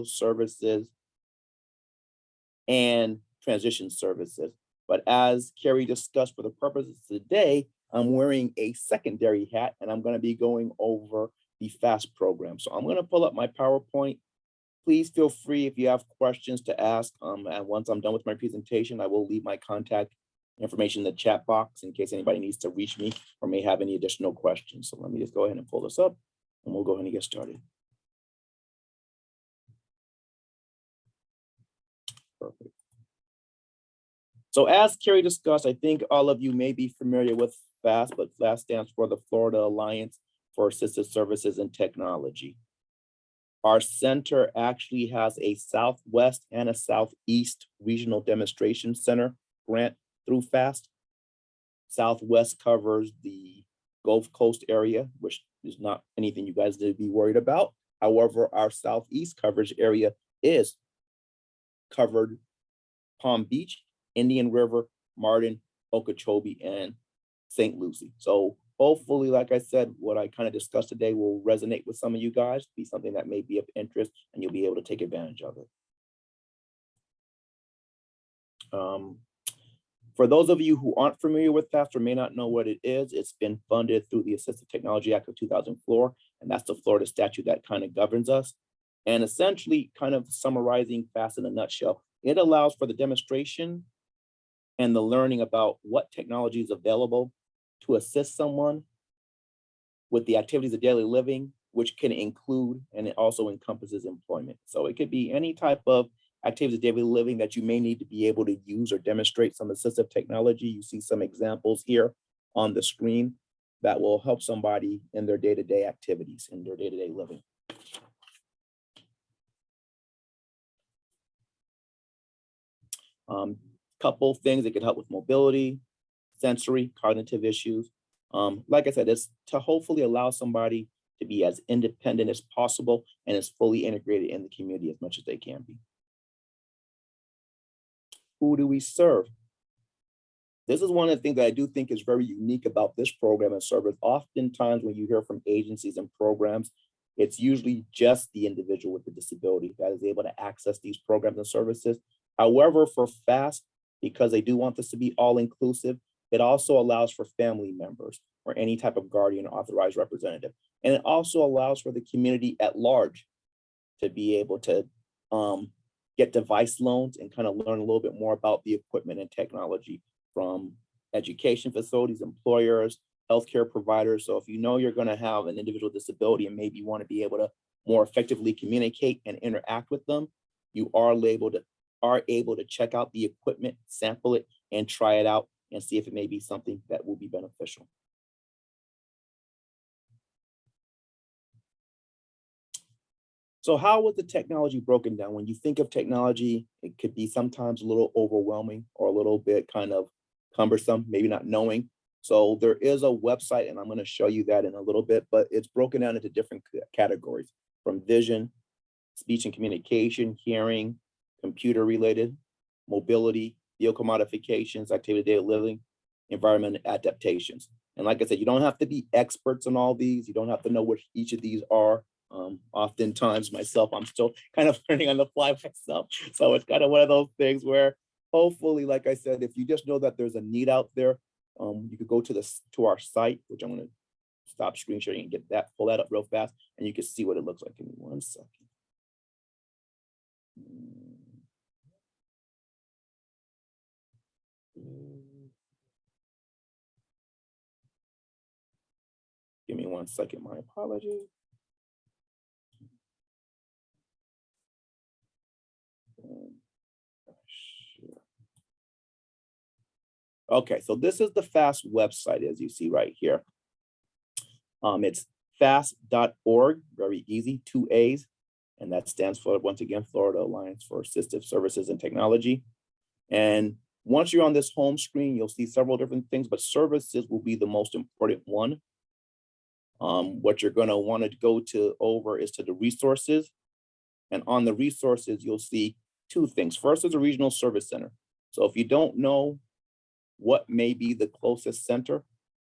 services, and transition services. But as Carrie discussed for the purposes of today, I'm wearing a secondary hat and I'm going to be going over the FAST program. So I'm going to pull up my PowerPoint. Please feel free if you have questions to ask. And once I'm done with my presentation, I will leave my contact information in the chat box in case anybody needs to reach me or may have any additional questions. So let me just go ahead and pull this up and we'll go ahead and get started. Perfect. So as Carrie discussed, I think all of you may be familiar with FAST, but FAST stands for the Florida Alliance for Assistive Services and Technology. Our center actually has a Southwest and a Southeast Regional Demonstration Center grant through FAST. Southwest covers the Gulf Coast area, which is not anything you guys need to be worried about. However, our Southeast coverage area is covered Palm Beach, Indian River, Martin, Okeechobee, and St. Lucie. So hopefully, like I said, what I kind of discussed today will resonate with some of you guys, be something that may be of interest, and you'll be able to take advantage of it. For those of you who aren't familiar with FAST or may not know what it is, it's been funded through the Assistive Technology Act of 2004, and that's the Florida statute that kind of governs us. And essentially, kind of summarizing FAST in a nutshell, it allows for the demonstration and the learning about what technology is available to assist someone with the activities of daily living, which can include, and it also encompasses employment. So it could be any type of activities of daily living that you may need to be able to use or demonstrate some assistive technology. You see some examples here on the screen that will help somebody in their day-to-day activities, in their day-to-day living. Couple things that could help with mobility, sensory, cognitive issues. Like I said, it's to hopefully allow somebody to be as independent as possible and as fully integrated in the community as much as they can be. Who do we serve? This is one of the things that I do think is very unique about this program and service. Oftentimes when you hear from agencies and programs, it's usually just the individual with the disability that is able to access these programs and services. However, for FAST, because they do want this to be all-inclusive, it also allows for family members or any type of guardian or authorized representative. And it also allows for the community at large to be able to get device loans and kind of learn a little bit more about the equipment and technology from education facilities, employers, healthcare providers. So if you know you're going to have an individual disability and maybe want to be able to more effectively communicate and interact with them, you are able to check out the equipment, sample it, and try it out and see if it may be something that will be beneficial. So how was the technology broken down? When you think of technology, it could be sometimes a little overwhelming or a little bit kind of cumbersome, maybe not knowing. So there is a website, and I'm going to show you that in a little bit, but it's broken down into different categories from vision, speech and communication, hearing, computer related, mobility, vehicle modifications, activity of daily living, environment adaptations. And like I said, you don't have to be experts on all these. You don't have to know what each of these are. Oftentimes myself, I'm still kind of learning on the fly myself. So it's kind of one of those things where hopefully, like I said, if you just know that there's a need out there, you could go to our site, which I'm going to stop screen sharing and pull that up real fast, and you can see what it looks like. Give me 1 second. Give me 1 second, my apologies. Okay, so this is the FAST website, as you see right here. It's fast.org, very easy, 2 A's, and that stands for, once again, Florida Alliance for Assistive Services and Technology. And once you're on this home screen, you'll see several different things, but services will be the most important one. What you're going to want to go to over is to the resources. And on the resources, you'll see 2 things. First is a regional service center. So if you don't know what may be the closest center,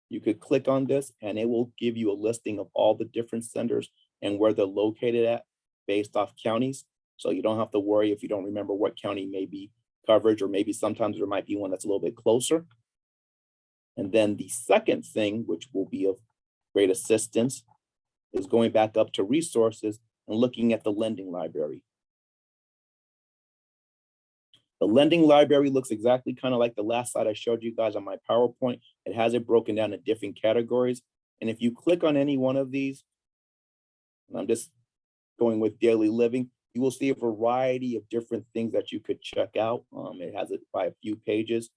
you could click on this and it will give you a listing of all the different centers and where they're located at based off counties. So you don't have to worry if you don't remember what county may be coverage, or maybe sometimes there might be one that's a little bit closer. And then the second thing, which will be of great assistance, is going back up to resources and looking at the lending library. The lending library looks exactly kind of like the last slide I showed you guys on my PowerPoint. It has it broken down in different categories. And if you click on any one of these, and I'm just going with daily living, you will see a variety of different things that you could check out. It has it by a few pages,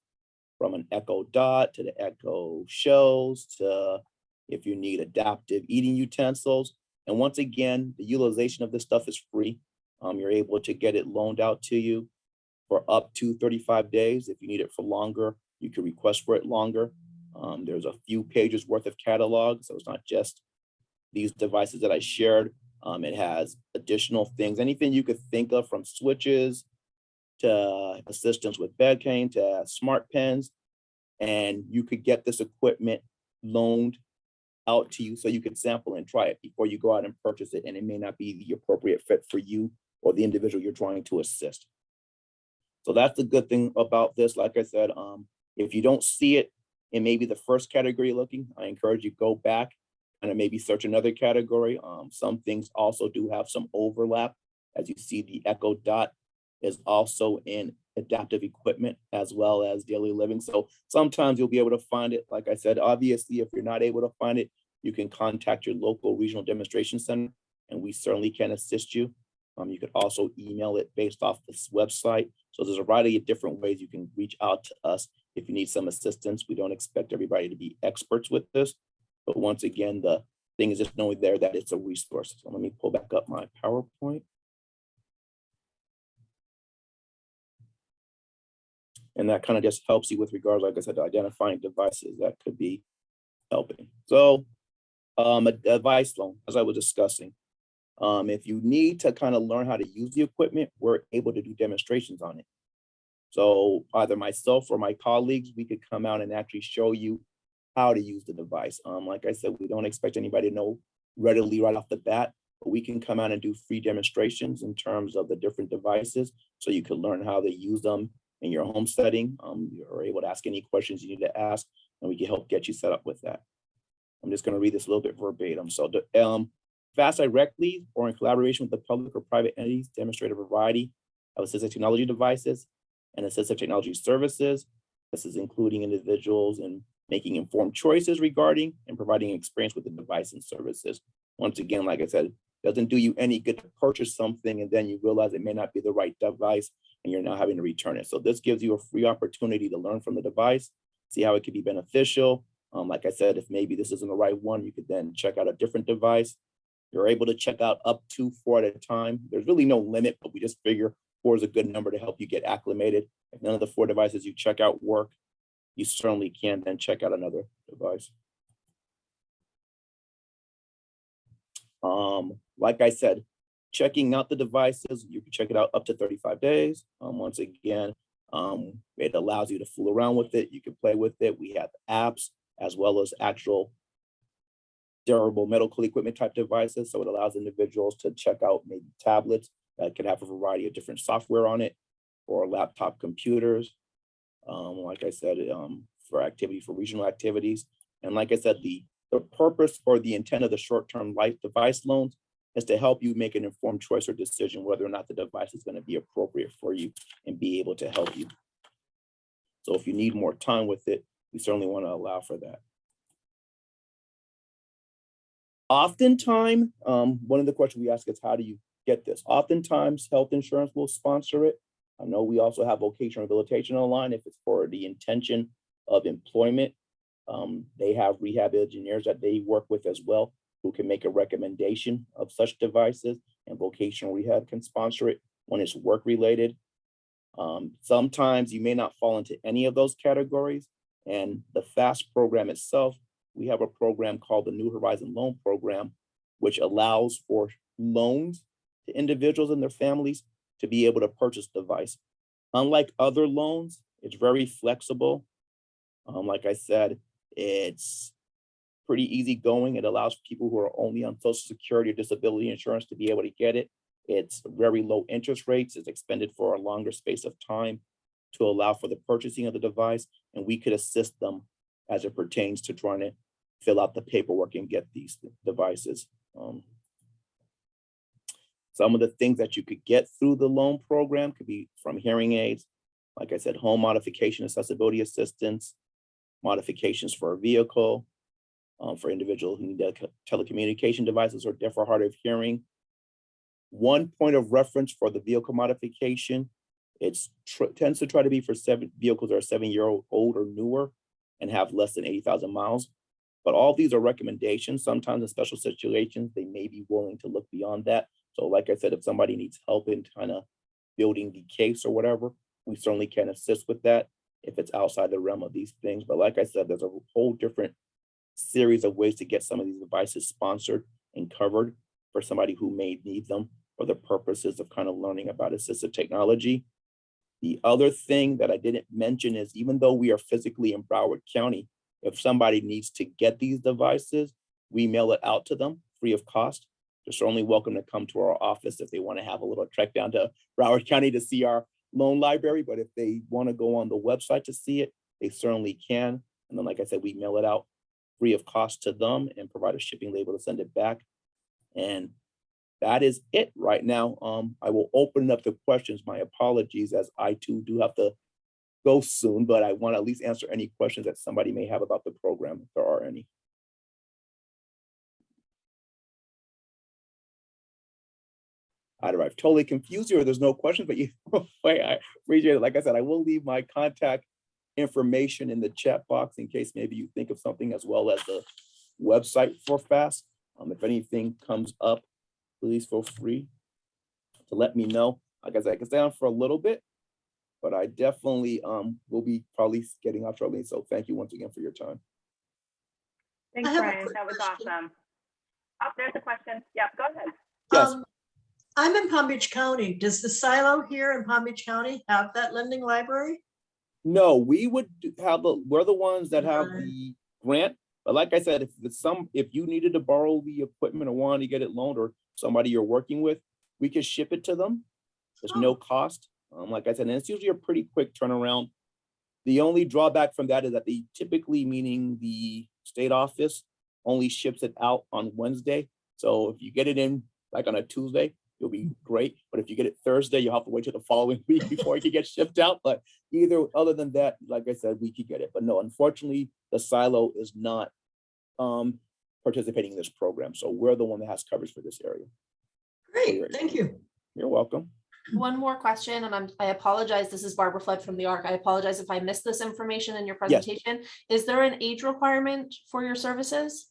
from an Echo Dot to the Echo Shows to if you need adaptive eating utensils. And once again, the utilization of this stuff is free. You're able to get it loaned out to you for up to 35 days. If you need it for longer, you can request for it longer. There's a few pages worth of catalog, so it's not just these devices that I shared. It has additional things, anything you could think of, from switches to assistance with bed cane to smart pens, and you could get this equipment loaned out to you so you could sample and try it before you go out and purchase it, and it may not be the appropriate fit for you or the individual you're trying to assist. So that's the good thing about this. Like I said, if you don't see it in maybe the first category you're looking, I encourage you go back and maybe search another category. Some things also do have some overlap. As you see, the Echo Dot is also in adaptive equipment as well as daily living. So sometimes you'll be able to find it. Like I said, obviously, if you're not able to find it, you can contact your local regional demonstration center, and we certainly can assist you. You could also email it based off this website. So there's a variety of different ways you can reach out to us if you need some assistance. We don't expect everybody to be experts with this, but once again, the thing is just knowing there that it's a resource. So let me pull back up my PowerPoint. And that kind of just helps you with regards, like I said, to identifying devices that could be helping. So a device loan, as I was discussing, if you need to kind of learn how to use the equipment, we're able to do demonstrations on it. So either myself or my colleagues, we could come out and actually show you how to use the device. Like I said, we don't expect anybody to know readily right off the bat, but we can come out and do free demonstrations in terms of the different devices, so you can learn how to use them in your home setting. You're able to ask any questions you need to ask, and we can help get you set up with that. I'm just going to read this a little bit verbatim. So FAST directly or in collaboration with the public or private entities demonstrate a variety of assistive technology devices and assistive technology services. This is including individuals in making informed choices regarding and providing experience with the device and services. Once again, like I said, it doesn't do you any good to purchase something and then you realize it may not be the right device and you're now having to return it. So this gives you a free opportunity to learn from the device, see how it could be beneficial. Like I said, if maybe this isn't the right one, you could then check out a different device. You're able to check out up to 4 at a time. There's really no limit, but we just figure 4 is a good number to help you get acclimated. If none of the 4 devices you check out work, you certainly can then check out another device. Like I said, checking out the devices, you can check it out up to 35 days. Once again, it allows you to fool around with it. You can play with it. We have apps as well as actual durable medical equipment type devices. So it allows individuals to check out maybe tablets that can have a variety of different software on it, or laptop computers. Like I said, for regional activities. And like I said, the purpose or the intent of the short-term life device loans is to help you make an informed choice or decision whether or not the device is going to be appropriate for you and be able to help you. So if you need more time with it, we certainly want to allow for that. Oftentimes, one of the questions we ask is, how do you get this? Oftentimes, health insurance will sponsor it. I know we also have vocational rehabilitation online if it's for the intention of employment. They have rehab engineers that they work with as well, who can make a recommendation of such devices, and vocational rehab can sponsor it when it's work related. Sometimes you may not fall into any of those categories, and the FAST program itself, we have a program called the New Horizon Loan Program, which allows for loans to individuals and their families to be able to purchase the device. Unlike other loans, it's very flexible. Like I said, it's pretty easy going. It allows people who are only on Social Security or disability insurance to be able to get it. It's very low interest rates. It's expended for a longer space of time to allow for the purchasing of the device, and we could assist them as it pertains to trying to fill out the paperwork and get these devices. Some of the things that you could get through the loan program could be from hearing aids, like I said, home modification, accessibility assistance, modifications for a vehicle, for individuals who need telecommunication devices or deaf or hard of hearing. One point of reference for the vehicle modification, it tends to try to be for vehicles that are 7-year-old or newer and have less than 80,000 miles. But all these are recommendations. Sometimes in special situations, they may be willing to look beyond that. So like I said, if somebody needs help in kind of building the case or whatever, we certainly can assist with that if it's outside the realm of these things. But like I said, there's a whole different series of ways to get some of these devices sponsored and covered for somebody who may need them for the purposes of kind of learning about assistive technology. The other thing that I didn't mention is even though we are physically in Broward County, if somebody needs to get these devices, we mail it out to them free of cost. They're certainly welcome to come to our office if they want to have a little trek down to Broward County to see our loan library. But if they want to go on the website to see it, they certainly can. And then, like I said, we mail it out free of cost to them and provide a shipping label to send it back. And that is it right now. I will open up the questions. My apologies, as I too do have to go soon, but I want to at least answer any questions that somebody may have about the program, if there are any. Either I've totally confused you or there's no questions, but I appreciate it. Like I said, I will leave my contact information in the chat box in case maybe you think of something, as well as the website for FAST. If anything comes up, please feel free to let me know. Like I said, I can stay on for a little bit, but I definitely will be probably getting off shortly. So thank you once again for your time. Thanks, Brian. That was awesome. Oh, there's a question. Yeah, go ahead. Yes. I'm in Palm Beach County. Does the silo here in Palm Beach County have that lending library? No, we would have we're the ones that have the grant. But like I said, if you needed to borrow the equipment or wanted to get it loaned, or somebody you're working with, we could ship it to them. There's no cost. Like I said, and it's usually a pretty quick turnaround. The only drawback from that is that they typically, meaning the state office, only ships it out on Wednesday. So if you get it in like on a Tuesday, you'll be great. But if you get it Thursday, you'll have to wait till the following week before it can get shipped out. But other than that, like I said, we could get it. But no, unfortunately, the silo is not participating in this program. So we're the one that has coverage for this area. Great, thank you. You're welcome. One more question, and I apologize. This is Barbara Flood from the ARC. I apologize if I missed this information in your presentation. Yes. Is there an age requirement for your services?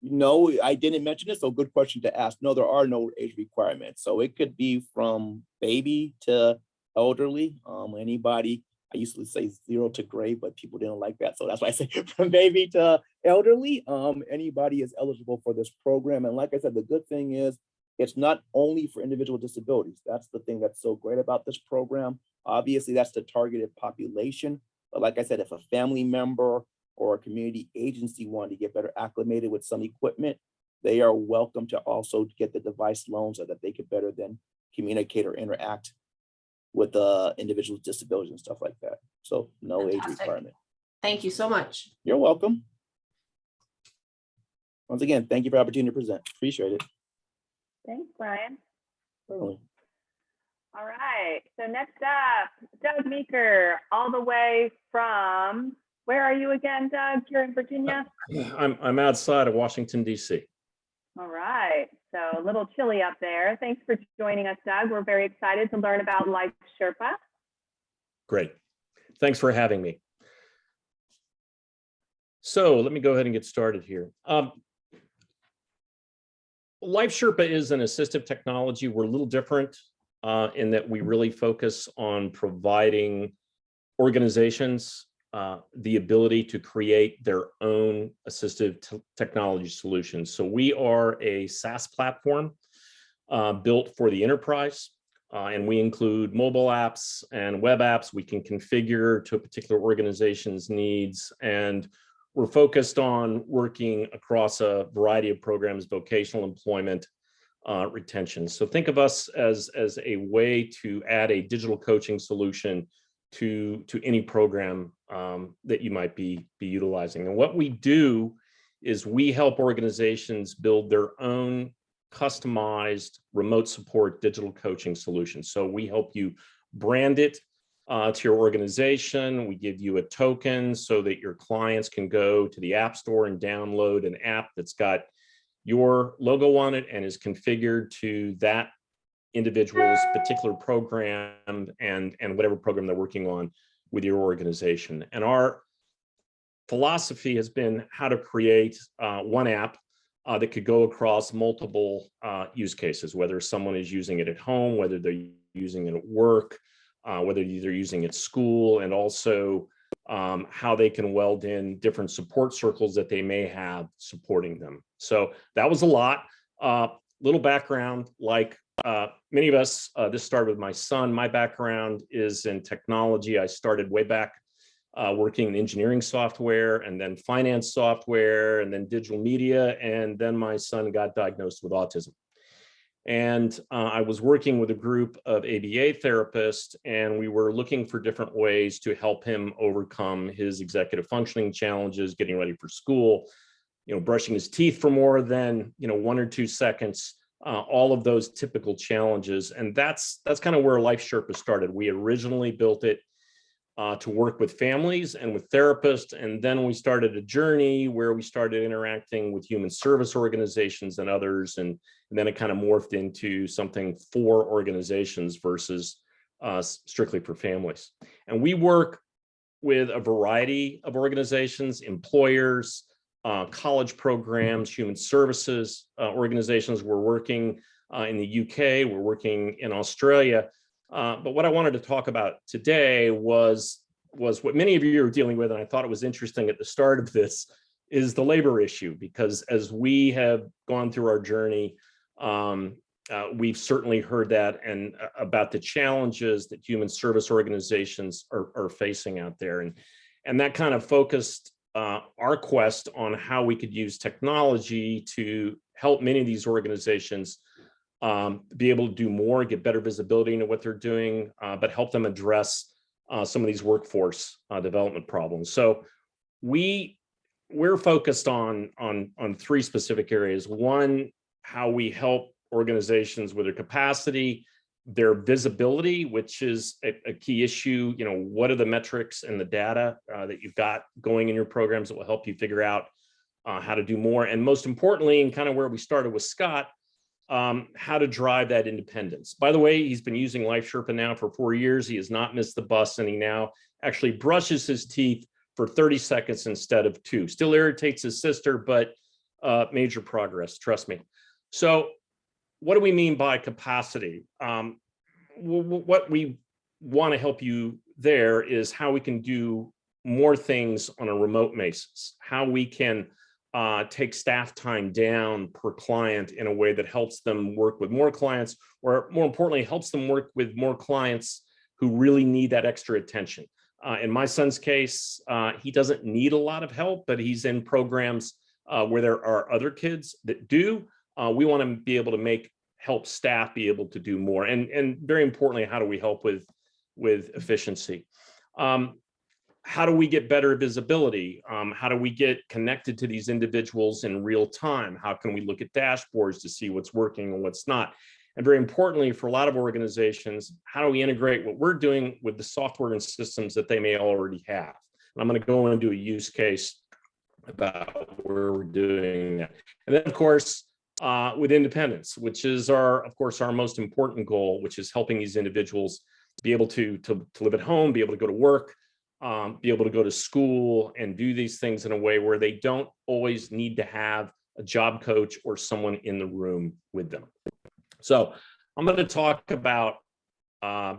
No, I didn't mention this, so good question to ask. No, there are no age requirements. So it could be from baby to elderly, anybody. I used to say 0 to gray, but people didn't like that. So that's why I say from baby to elderly, anybody is eligible for this program. And like I said, the good thing is it's not only for individual disabilities. That's the thing that's so great about this program. Obviously, that's the targeted population. But like I said, if a family member or a community agency wanted to get better acclimated with some equipment, they are welcome to also get the device loan so that they could better then communicate or interact with individuals with disabilities and stuff like that. So no Fantastic. Age requirement. Thank you so much. You're welcome. Once again, thank you for the opportunity to present. Appreciate it. Thanks, Brian. Certainly. All right, so next up, Doug Meeker, all the way from, where are you again, Doug? You're in Virginia? I'm outside of Washington, D.C. All right, so a little chilly up there. Thanks for joining us, Doug. We're very excited to learn about LifeSherpa. Great, thanks for having me. So let me go ahead and get started here. LifeSherpa is an assistive technology. We're a little different in that we really focus on providing organizations the ability to create their own assistive technology solutions. So we are a SaaS platform built for the enterprise, and we include mobile apps and web apps we can configure to a particular organization's needs. And we're focused on working across a variety of programs, vocational employment, retention. So think of us as a way to add a digital coaching solution to any program that you might be utilizing. And what we do is we help organizations build their own customized remote support digital coaching solution. So we help you brand it to your organization. We give you a token so that your clients can go to the App Store and download an app that's got your logo on it and is configured to that individual's particular program and whatever program they're working on with your organization. And our philosophy has been how to create one app that could go across multiple use cases, whether someone is using it at home, whether they're using it at work, whether they're using it at school, and also how they can weld in different support circles that they may have supporting them. So that was a lot. Little background, like many of us, this started with my son. My background is in technology. I started way back working in engineering software, and then finance software, and then digital media. And then my son got diagnosed with autism. And I was working with a group of ABA therapists, and we were looking for different ways to help him overcome his executive functioning challenges, getting ready for school, brushing his teeth for more than 1 or 2 seconds, all of those typical challenges. And that's kind of where LifeSherpa started. We originally built it to work with families and with therapists. And then we started a journey where we started interacting with human service organizations and others. And then it kind of morphed into something for organizations versus strictly for families. And we work with a variety of organizations, employers, college programs, human services organizations. We're working in the UK, we're working in Australia. But what I wanted to talk about today was what many of you are dealing with, and I thought it was interesting at the start of this, is the labor issue. Because as we have gone through our journey, we've certainly heard that and about the challenges that human service organizations are facing out there. And that kind of focused our quest on how we could use technology to help many of these organizations be able to do more, get better visibility into what they're doing, but help them address some of these workforce development problems. So we're focused on 3 specific areas. One, how we help organizations with their capacity, their visibility, which is a key issue. What are the metrics and the data that you've got going in your programs that will help you figure out how to do more? And most importantly, and kind of where we started with Scott, how to drive that independence. By the way, he's been using LifeSherpa now for 4 years. He has not missed the bus, and he now actually brushes his teeth for 30 seconds instead of 2. Still irritates his sister, but major progress, trust me. So what do we mean by capacity? What we want to help you there is how we can do more things on a remote basis, how we can take staff time down per client in a way that helps them work with more clients, or more importantly, helps them work with more clients who really need that extra attention. In my son's case, he doesn't need a lot of help, but he's in programs where there are other kids that do. We want to be able to help staff be able to do more. And very importantly, how do we help with efficiency? How do we get better visibility? How do we get connected to these individuals in real time? How can we look at dashboards to see what's working and what's not? And very importantly, for a lot of organizations, how do we integrate what we're doing with the software and systems that they may already have? And I'm going to go into a use case about where we're doing that. And then, of course, with independence, which is of course, our most important goal, which is helping these individuals be able to live at home, be able to go to work, be able to go to school and do these things in a way where they don't always need to have a job coach or someone in the room with them. So I'm going to talk about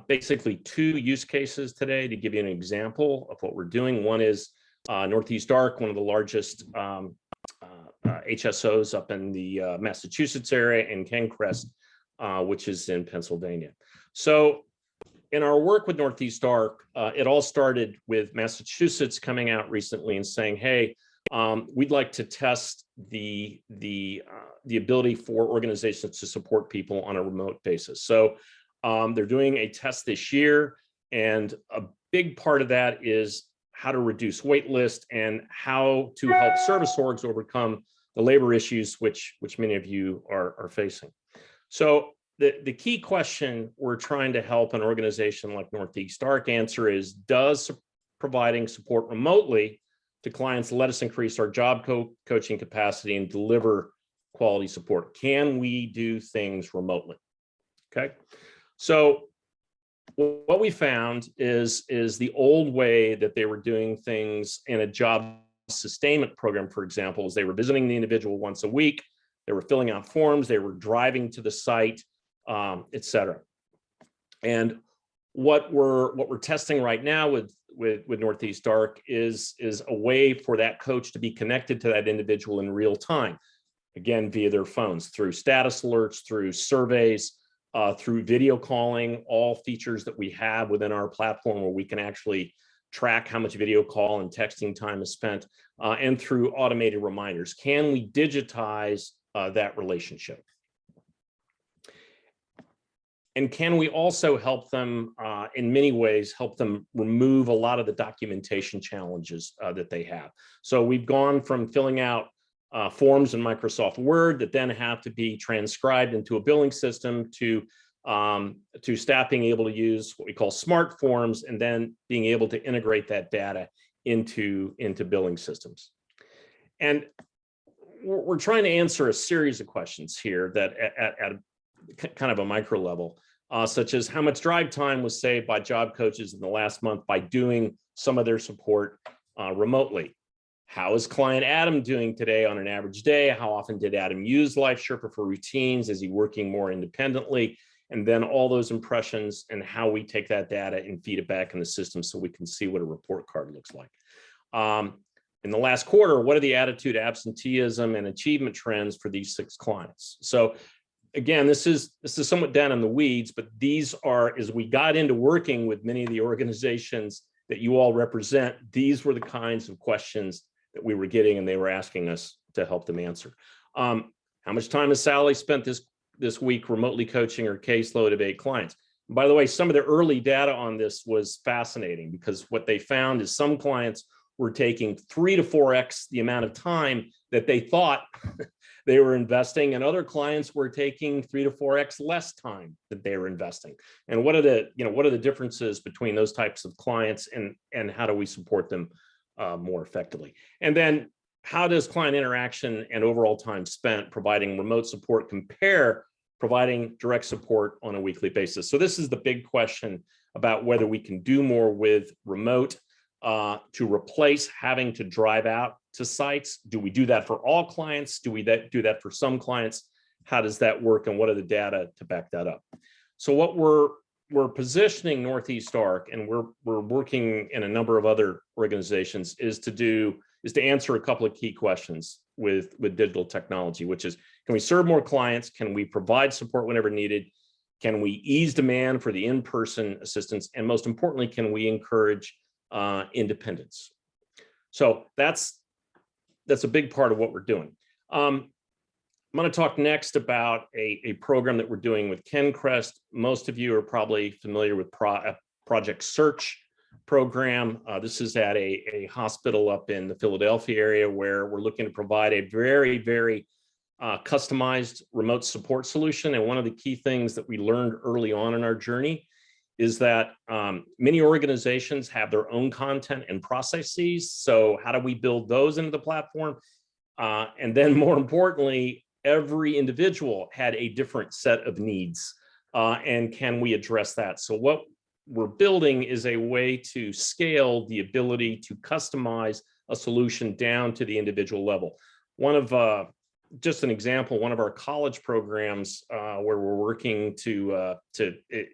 basically 2 use cases today to give you an example of what we're doing. One is Northeast Arc, one of the largest HSOs up in the Massachusetts area, and Kencrest, which is in Pennsylvania. So in our work with Northeast Arc, it all started with Massachusetts coming out recently and saying, hey, we'd like to test the ability for organizations to support people on a remote basis. So they're doing a test this year, and a big part of that is how to reduce wait list and how to help service orgs overcome the labor issues which many of you are facing. So the key question we're trying to help an organization like Northeast Arc answer is, does providing support remotely to clients let us increase our job coaching capacity and deliver quality support? Can we do things remotely? Okay, so what we found is the old way that they were doing things in a job sustainment program, for example, is they were visiting the individual once a week, they were filling out forms, they were driving to the site, et cetera. And what we're testing right now with Northeast Arc is a way for that coach to be connected to that individual in real time, again, via their phones, through status alerts, through surveys, through video calling, all features that we have within our platform where we can actually track how much video call and texting time is spent, and through automated reminders. Can we digitize that relationship? And can we also help them, in many ways, help them remove a lot of the documentation challenges that they have? So we've gone from filling out forms in Microsoft Word that then have to be transcribed into a billing system to staff being able to use what we call smart forms, and then being able to integrate that data into billing systems. And we're trying to answer a series of questions here that at kind of a micro level, such as how much drive time was saved by job coaches in the last month by doing some of their support remotely. How is client Adam doing today on an average day? How often did Adam use LifeSherpa for routines? Is he working more independently? And then all those impressions and how we take that data and feed it back in the system so we can see what a report card looks like. In the last quarter, what are the attitude, absenteeism, and achievement trends for these 6 clients? So again, this is somewhat down in the weeds, but these are, as we got into working with many of the organizations that you all represent, these were the kinds of questions that we were getting, and they were asking us to help them answer. How much time has Sally spent this week remotely coaching her caseload of 8 clients? And by the way, some of the early data on this was fascinating, because what they found is some clients were taking 3 to 4x the amount of time that they thought they were investing, and other clients were taking 3 to 4x less time that they were investing. And what are the differences between those types of clients, and how do we support them more effectively? And then how does client interaction and overall time spent providing remote support compare providing direct support on a weekly basis? So this is the big question about whether we can do more with remote to replace having to drive out to sites. Do we do that for all clients? Do we do that for some clients? How does that work, and what are the data to back that up? So what we're positioning Northeast Arc, and we're working in a number of other organizations, is to answer a couple of key questions with digital technology, which is, can we serve more clients? Can we provide support whenever needed? Can we ease demand for the in-person assistance? And most importantly, can we encourage independence? So that's a big part of what we're doing. I'm going to talk next about a program that we're doing with KenCrest. Most of you are probably familiar with Project Search program. This is at a hospital up in the Philadelphia area, where we're looking to provide a very, very customized remote support solution. And one of the key things that we learned early on in our journey is that many organizations have their own content and processes. So how do we build those into the platform? And then more importantly, every individual had a different set of needs. And can we address that? So what we're building is a way to scale the ability to customize a solution down to the individual level. Just an example, one of our college programs where we're working to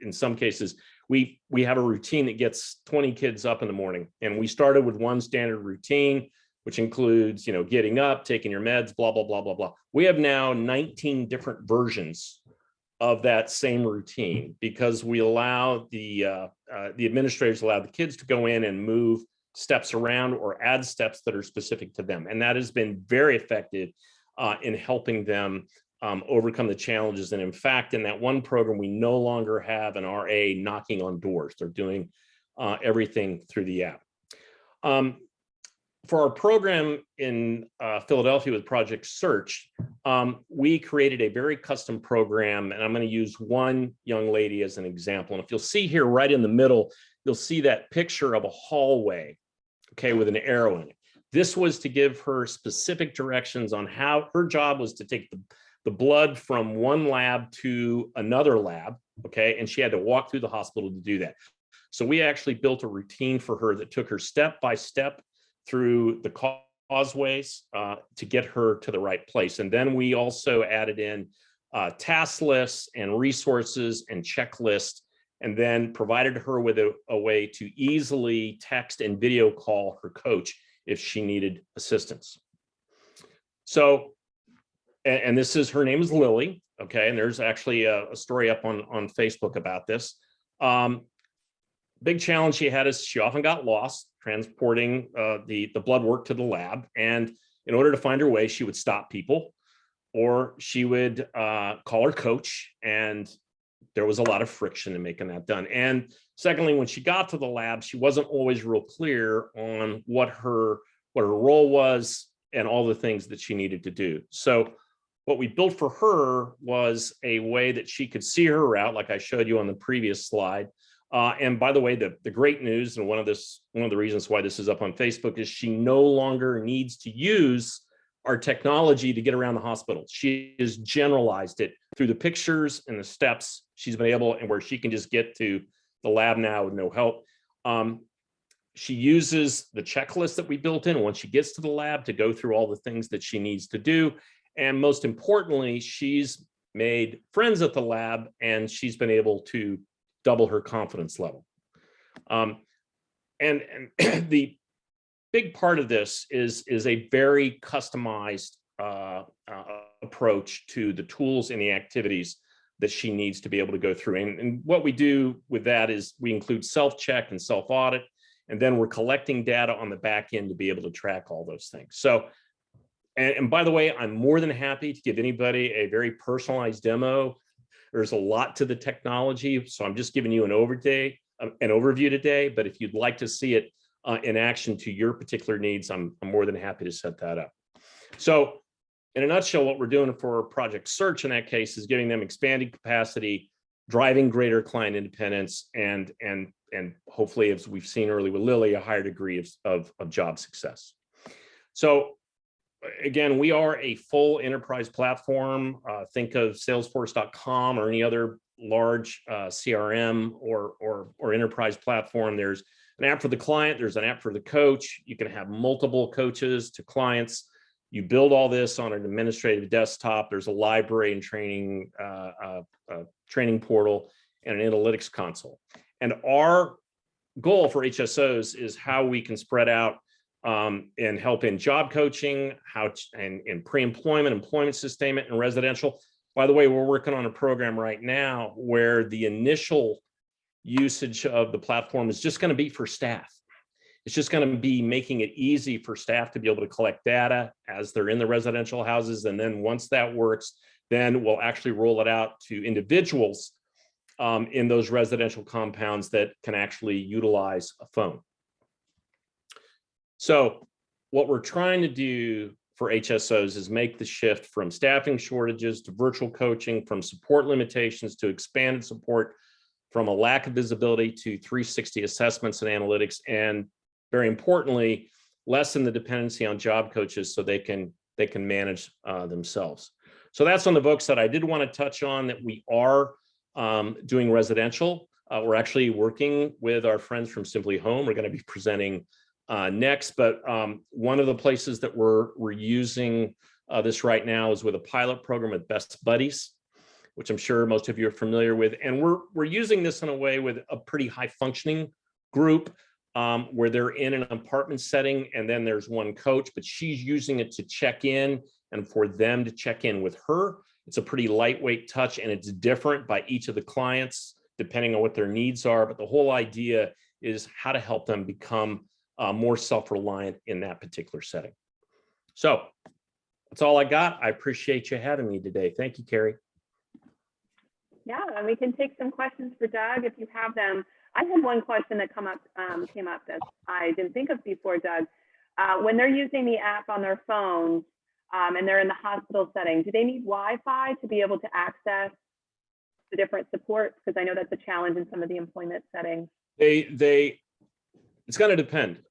in some cases, we have a routine that gets 20 kids up in the morning. And we started with one standard routine, which includes, getting up, taking your meds, blah, blah, blah, blah, blah. We have now 19 different versions of that same routine, because we allow the administrators allow the kids to go in and move steps around or add steps that are specific to them. And that has been very effective in helping them overcome the challenges. And in fact, in that one program, we no longer have an RA knocking on doors. They're doing everything through the app. For our program in Philadelphia with Project Search, we created a very custom program, and I'm going to use one young lady as an example. And if you'll see here right in the middle, you'll see that picture of a hallway, okay, with an arrow in it. This was to give her specific directions on how her job was to take the blood from one lab to another lab, okay, and she had to walk through the hospital to do that. So we actually built a routine for her that took her step by step through the causeways to get her to the right place. And then we also added in task lists and resources and checklists, and then provided her with a way to easily text and video call her coach if she needed assistance. So, and this is, her name is Lily, okay? And there's actually a story up on Facebook about this. Big challenge she had is she often got lost transporting the blood work to the lab. And in order to find her way, she would stop people, or she would call her coach, and there was a lot of friction in making that done. And secondly, when she got to the lab, she wasn't always real clear on what her role was and all the things that she needed to do. So what we built for her was a way that she could see her route, like I showed you on the previous slide. And by the way, the great news, and one of the reasons why this is up on Facebook, is she no longer needs to use our technology to get around the hospital. She has generalized it through the pictures and the steps. She's been able, and where she can just get to the lab now with no help. She uses the checklist that we built in once she gets to the lab to go through all the things that she needs to do. And most importantly, she's made friends at the lab, and she's been able to double her confidence level. And the big part of this is a very customized approach to the tools and the activities that she needs to be able to go through. And what we do with that is we include self-check and self-audit, and then we're collecting data on the back end to be able to track all those things. So, and by the way, I'm more than happy to give anybody a very personalized demo. There's a lot to the technology, so I'm just giving you an overview today, but if you'd like to see it in action to your particular needs, I'm more than happy to set that up. So in a nutshell, what we're doing for Project Search in that case is giving them expanded capacity, driving greater client independence, and hopefully, as we've seen earlier with Lily, a higher degree of job success. So again, we are a full enterprise platform. Think of Salesforce.com or any other large CRM or enterprise platform. There's an app for the client. There's an app for the coach. You can have multiple coaches to clients. You build all this on an administrative desktop. There's a library and training portal and an analytics console. And our goal for HSOs is how we can spread out and help in job coaching, and in pre-employment, employment sustainment, and residential. By the way, we're working on a program right now where the initial usage of the platform is just going to be for staff. It's just going to be making it easy for staff to be able to collect data as they're in the residential houses. And then once that works, then we'll actually roll it out to individuals in those residential compounds that can actually utilize a phone. So what we're trying to do for HSOs is make the shift from staffing shortages to virtual coaching, from support limitations to expanded support, from a lack of visibility to 360 assessments and analytics, and very importantly, lessen the dependency on job coaches so they can manage themselves. So that's on the Voc side. I did want to touch on that we are doing residential. We're actually working with our friends from SimplyHome. We're going to be presenting next, but one of the places that we're using this right now is with a pilot program with Best Buddies, which I'm sure most of you are familiar with. And we're using this in a way with a pretty high functioning group where they're in an apartment setting, and then there's one coach, but she's using it to check in and for them to check in with her. It's a pretty lightweight touch, and it's different by each of the clients depending on what their needs are. But the whole idea is how to help them become more self-reliant in that particular setting. So that's all I got. I appreciate you having me today. Thank you, Carrie. Yeah, and we can take some questions for Doug if you have them. I had one question that came up that I didn't think of before, Doug. When they're using the app on their phones and they're in the hospital setting, do they need Wi-Fi to be able to access the different supports? Because I know that's a challenge in some of the employment settings. It's going to depend.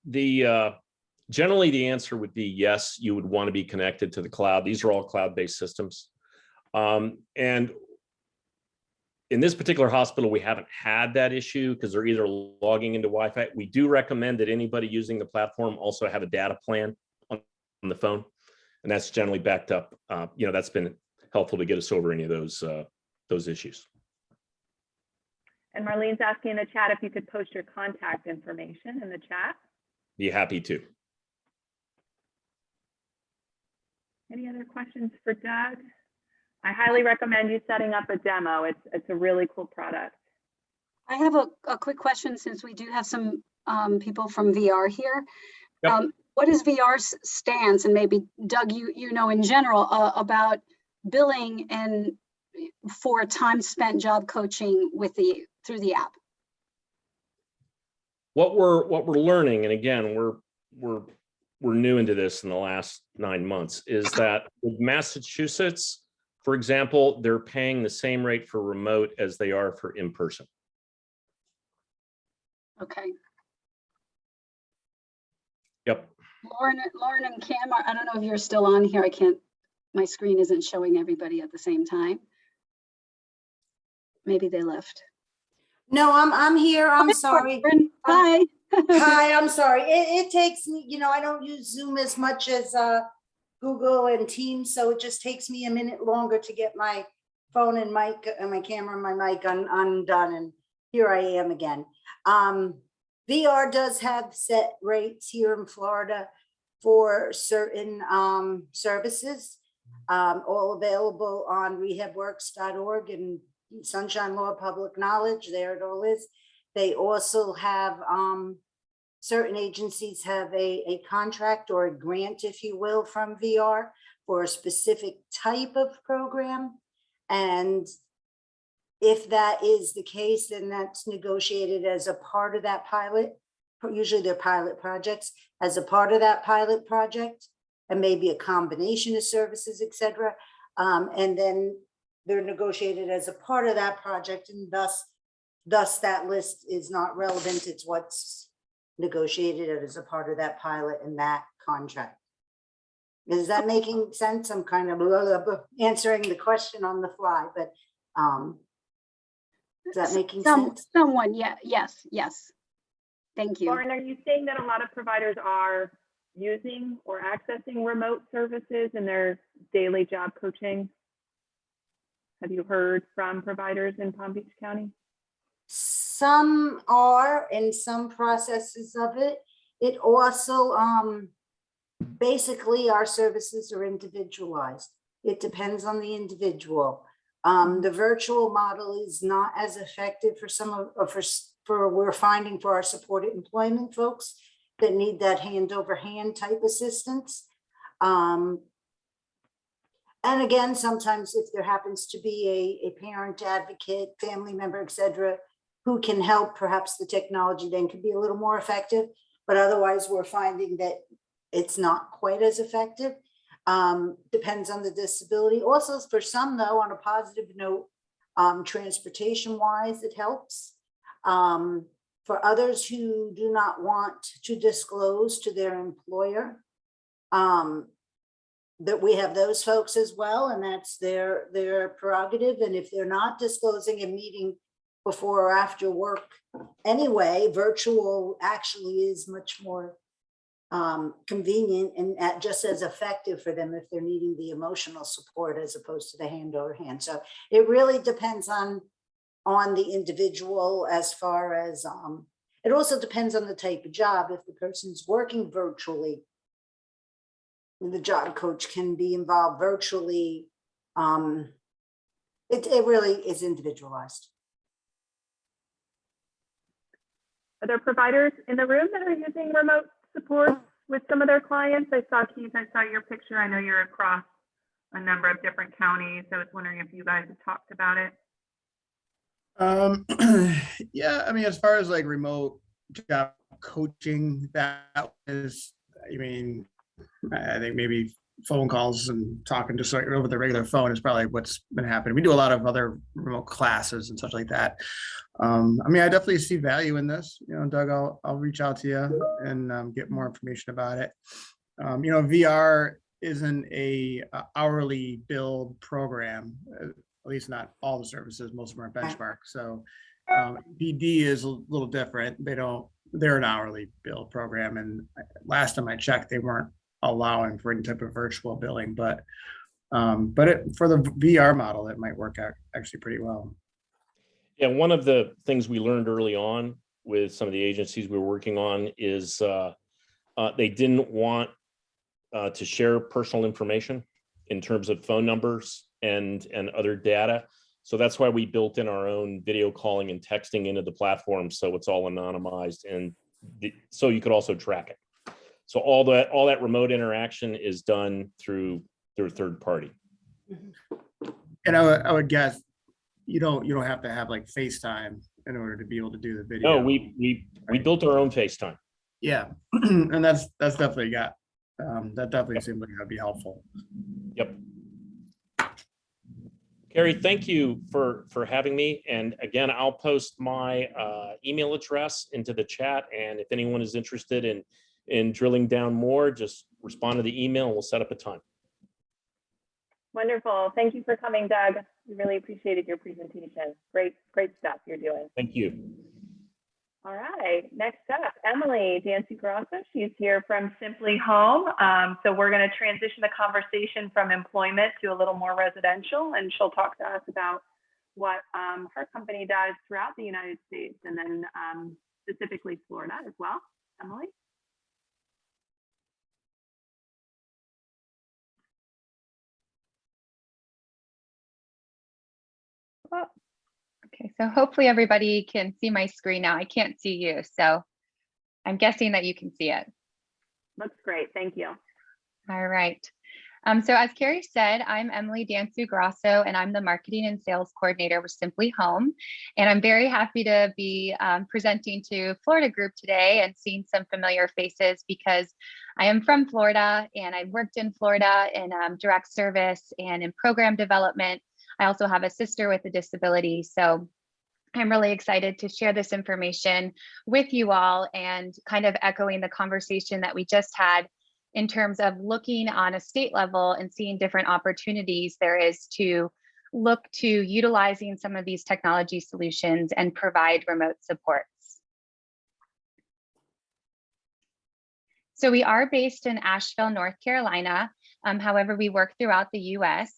Generally, the answer would be yes, you would want to be connected to the cloud. These are all cloud-based systems. And in this particular hospital, we haven't had that issue because they're either logging into Wi-Fi. We do recommend that anybody using the platform also have a data plan on the phone. And that's generally backed up. That's been helpful to get us over any of those issues. And Marlene's asking in the chat if you could post your contact information in the chat. Be happy to. Any other questions for Doug? I highly recommend you setting up a demo. It's a really cool product. I have a quick question since we do have some people from VR here. Yep. What is VR's stance, and maybe Doug, you know in general about billing and for time spent job coaching through the app? What we're learning, and again, we're new into this in the last 9 months, is that with Massachusetts, for example, they're paying the same rate for remote as they are for in-person. Okay. Yep. Lauren and Cam, I don't know if you're still on here. My screen isn't showing everybody at the same time. Maybe they left. No, I'm here. I'm sorry. Hi. Hi, I'm sorry. It takes me, I don't use Zoom as much as Google and Teams, so it just takes me a minute longer to get my phone and mic and my camera and my mic undone, and here I am again. VR does have set rates here in Florida for certain services, all available on rehabworks.org and Sunshine Law Public Knowledge. There it all is. They also have certain agencies have a contract or a grant, if you will, from VR for a specific type of program. And if that is the case, then that's negotiated as a part of that pilot. Usually they're pilot projects, as a part of that pilot project, and maybe a combination of services, et cetera. And then they're negotiated as a part of that project, and thus that list is not relevant. It's what's negotiated as a part of that pilot and that contract. Is that making sense? I'm kind of answering the question on the fly, but is that making sense? Someone, yeah, yes. Thank you. Lauren, are you saying that a lot of providers are using or accessing remote services in their daily job coaching? Have you heard from providers in Palm Beach County? Some are in some processes of it. It also, basically our services are individualized. It depends on the individual. The virtual model is not as effective for some of, we're finding for our supported employment folks that need that hand over hand type assistance. And again, sometimes if there happens to be a parent, advocate, family member, et cetera, who can help, perhaps the technology then could be a little more effective, but otherwise we're finding that it's not quite as effective. Depends on the disability. Also for some though, on a positive note, transportation wise, it helps. For others who do not want to disclose to their employer, that we have those folks as well, and that's their prerogative. And if they're not disclosing a meeting before or after work anyway, virtual actually is much more convenient and just as effective for them if they're needing the emotional support as opposed to the hand over hand. So it really depends on the individual, as far as it also depends on the type of job. If the person's working virtually, the job coach can be involved virtually. It really is individualized. Are there providers in the room that are using remote support with some of their clients? I saw Keith, I saw your picture. I know you're across a number of different counties. I was wondering if you guys have talked about it. Yeah, I mean, as far as like remote job coaching, that is, I mean, I think maybe phone calls and talking just like over the regular phone is probably what's been happening. We do a lot of other remote classes and such like that. I mean, I definitely see value in this. You know, Doug, I'll reach out to you and get more information about it. You know, VR isn't a hourly billed program. At least not all the services, most of them are benchmark. So BD is a little different. They're an hourly bill program. And last time I checked, they weren't allowing for any type of virtual billing, but for the VR model, it might work out actually pretty well. Yeah, one of the things we learned early on with some of the agencies we were working on is they didn't want to share personal information in terms of phone numbers and other data. So that's why we built in our own video calling and texting into the platform, so it's all anonymized, and so you could also track it. So all that remote interaction is done through a third party. And I would guess you don't have to have like FaceTime in order to be able to do the video. No, we built our own FaceTime. Yeah, and that's definitely got that definitely seems like that'd be helpful. Yep. Carrie, thank you for having me. And again, I'll post my email address into the chat. And if anyone is interested in drilling down more, just respond to the email and we'll set up a time. Wonderful. Thank you for coming, Doug. We really appreciated your presentation. Great stuff you're doing. Thank you. All right, next up, Emily Danciu Grosso. She's here from SimplyHome. So we're going to transition the conversation from employment to a little more residential, and she'll talk to us about what her company does throughout the United States, and then specifically Florida as well. Emily? Oh. Okay, so hopefully everybody can see my screen now. I can't see you, so I'm guessing that you can see it. Looks great, thank you. All right. So as Carrie said, I'm Emily Danciu Grosso, and I'm the marketing and sales coordinator with SimplyHome. And I'm very happy to be presenting to Florida group today and seeing some familiar faces, because I am from Florida and I've worked in Florida in direct service and in program development. I also have a sister with a disability, so I'm really excited to share this information with you all, and kind of echoing the conversation that we just had in terms of looking on a state level and seeing different opportunities there is to look to utilizing some of these technology solutions and provide remote supports. So we are based in Asheville, North Carolina. However, we work throughout the US.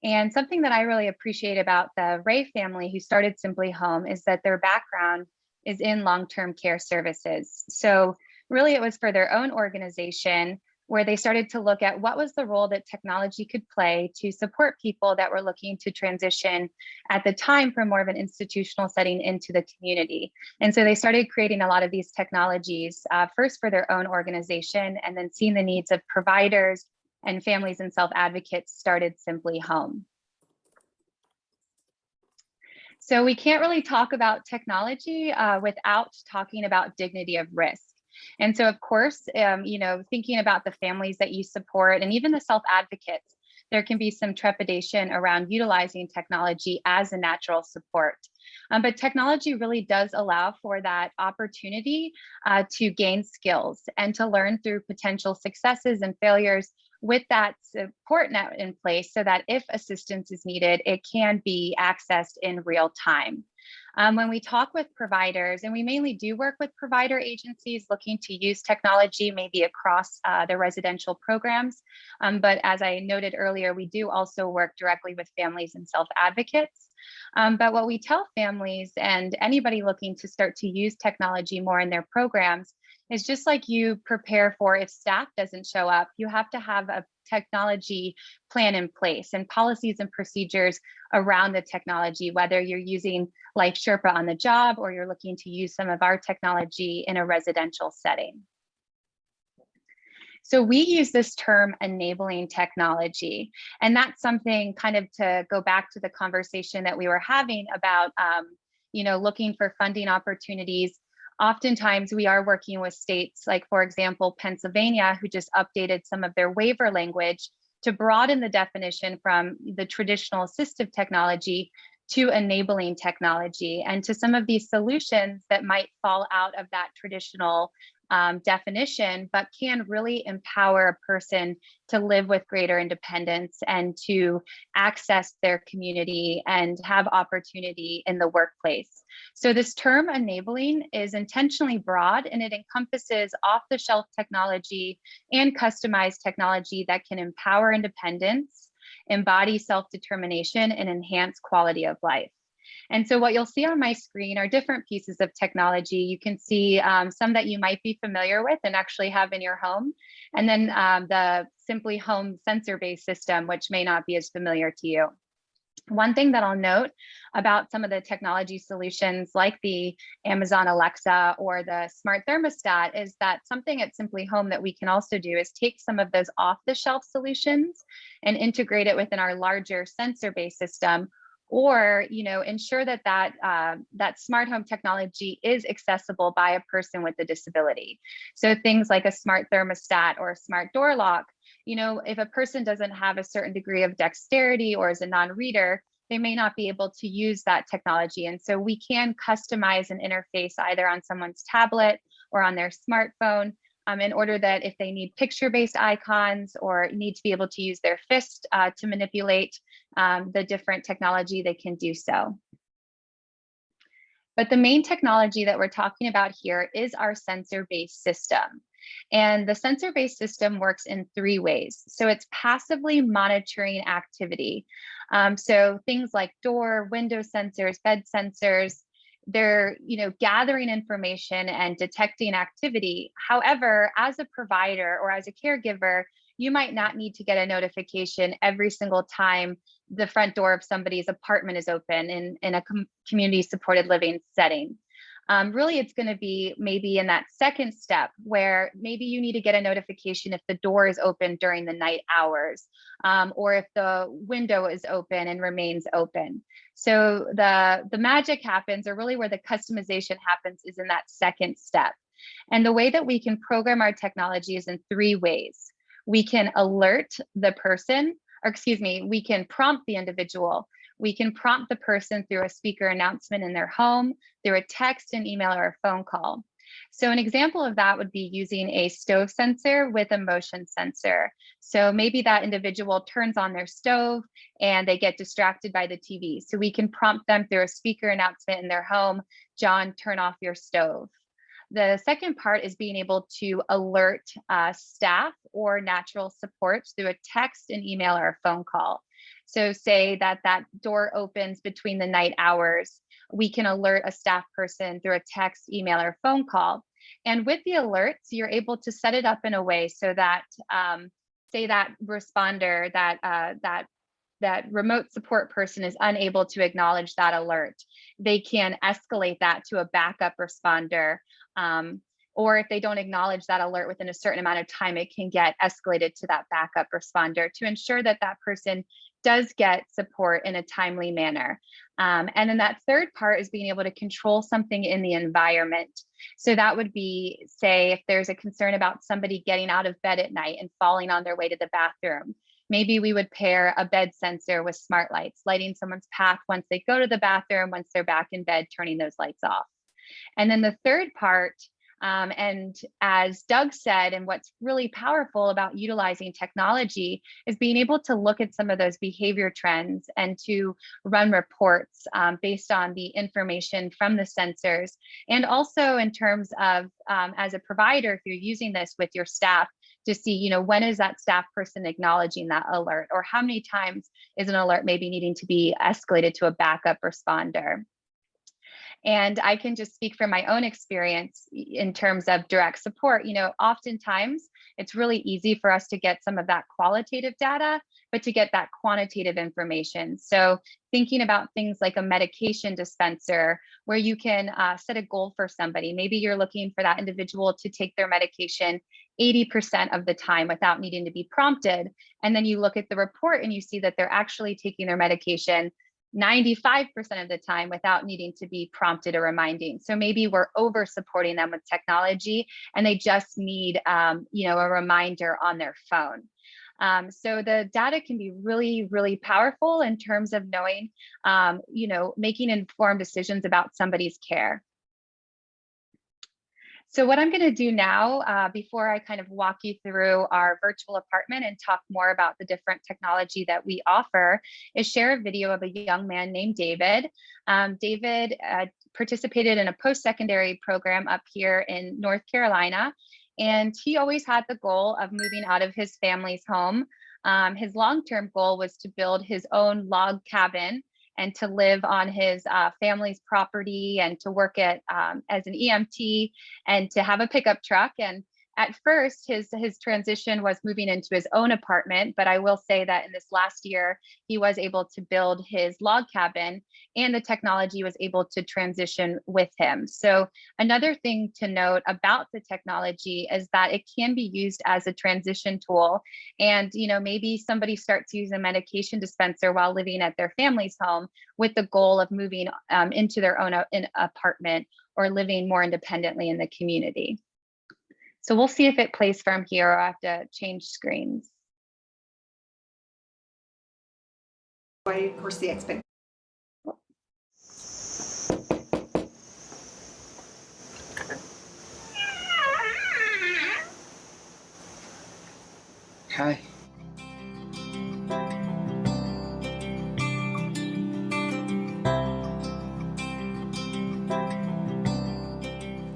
And something that I really appreciate about the Ray family who started SimplyHome is that their background is in long-term care services. So really it was for their own organization where they started to look at what was the role that technology could play to support people that were looking to transition at the time from more of an institutional setting into the community. And so they started creating a lot of these technologies, first for their own organization, and then seeing the needs of providers and families and self-advocates, started SimplyHome. So we can't really talk about technology without talking about dignity of risk. And so of course, you know, thinking about the families that you support and even the self-advocates, there can be some trepidation around utilizing technology as a natural support. But technology really does allow for that opportunity to gain skills and to learn through potential successes and failures with that support net in place, so that if assistance is needed, it can be accessed in real time. When we talk with providers, and we mainly do work with provider agencies looking to use technology maybe across the residential programs, but as I noted earlier, we do also work directly with families and self-advocates. But what we tell families and anybody looking to start to use technology more in their programs is just like you prepare for if staff doesn't show up, you have to have a technology plan in place and policies and procedures around the technology, whether you're using LifeSherpa on the job or you're looking to use some of our technology in a residential setting. So we use this term enabling technology. And that's something kind of to go back to the conversation that we were having about, looking for funding opportunities. Oftentimes we are working with states like, for example, Pennsylvania, who just updated some of their waiver language to broaden the definition from the traditional assistive technology to enabling technology, and to some of these solutions that might fall out of that traditional definition, but can really empower a person to live with greater independence and to access their community and have opportunity in the workplace. So this term enabling is intentionally broad, and it encompasses off-the-shelf technology and customized technology that can empower independence, embody self-determination, and enhance quality of life. And so what you'll see on my screen are different pieces of technology. You can see some that you might be familiar with and actually have in your home. And then the SimplyHome sensor-based system, which may not be as familiar to you. One thing that I'll note about some of the technology solutions like the Amazon Alexa or the smart thermostat is that something at SimplyHome that we can also do is take some of those off-the-shelf solutions and integrate it within our larger sensor-based system, or ensure that that smart home technology is accessible by a person with a disability. So things like a smart thermostat or a smart door lock, if a person doesn't have a certain degree of dexterity or is a non-reader, they may not be able to use that technology. And so we can customize an interface either on someone's tablet or on their smartphone, in order that if they need picture-based icons or need to be able to use their fist to manipulate the different technology, they can do so. But the main technology that we're talking about here is our sensor-based system. And the sensor-based system works in 3 ways. So it's passively monitoring activity. So things like door, window sensors, bed sensors, they're gathering information and detecting activity. However, as a provider or as a caregiver, you might not need to get a notification every single time the front door of somebody's apartment is open in a community supported living setting. Really, it's going to be maybe in that second step where maybe you need to get a notification if the door is open during the night hours, or if the window is open and remains open. So the magic happens, or really where the customization happens, is in that second step. And the way that we can program our technology is in 3 ways. We can alert the person, or excuse me, we can prompt the individual. We can prompt the person through a speaker announcement in their home, through a text, an email, or a phone call. So an example of that would be using a stove sensor with a motion sensor. So maybe that individual turns on their stove and they get distracted by the TV. So we can prompt them through a speaker announcement in their home, John, turn off your stove. The second part is being able to alert staff or natural support through a text, an email, or a phone call. So say that door opens between the night hours, we can alert a staff person through a text, email, or phone call. And with the alerts, you're able to set it up in a way so that, say that responder, that remote support person is unable to acknowledge that alert. They can escalate that to a backup responder. Or if they don't acknowledge that alert within a certain amount of time, it can get escalated to that backup responder to ensure that that person does get support in a timely manner. And then that third part is being able to control something in the environment. So that would be, say, if there's a concern about somebody getting out of bed at night and falling on their way to the bathroom, maybe we would pair a bed sensor with smart lights, lighting someone's path once they go to the bathroom, once they're back in bed, turning those lights off. And then the third part, and as Doug said, and what's really powerful about utilizing technology is being able to look at some of those behavior trends and to run reports based on the information from the sensors. And also in terms of, as a provider, if you're using this with your staff, to see, when is that staff person acknowledging that alert, or how many times is an alert maybe needing to be escalated to a backup responder. And I can just speak from my own experience in terms of direct support. Oftentimes it's really easy for us to get some of that qualitative data, but to get that quantitative information. So thinking about things like a medication dispenser, where you can set a goal for somebody. Maybe you're looking for that individual to take their medication 80% of the time without needing to be prompted. And then you look at the report and you see that they're actually taking their medication 95% of the time without needing to be prompted or reminding. So maybe we're over supporting them with technology and they just need, a reminder on their phone. So the data can be really, really powerful in terms of knowing, making informed decisions about somebody's care. So what I'm going to do now, before I kind of walk you through our virtual apartment and talk more about the different technology that we offer, is share a video of a young man named David. David participated in a post-secondary program up here in North Carolina, and he always had the goal of moving out of his family's home. His long-term goal was to build his own log cabin and to live on his family's property and to work as an EMT and to have a pickup truck. And at first, his transition was moving into his own apartment, but I will say that in this last year, he was able to build his log cabin and the technology was able to transition with him. So another thing to note about the technology is that it can be used as a transition tool. And, maybe somebody starts using a medication dispenser while living at their family's home with the goal of moving into their own apartment or living more independently in the community. So we'll see if it plays from here, or I have to change screens. Of course, the expectation. Hi.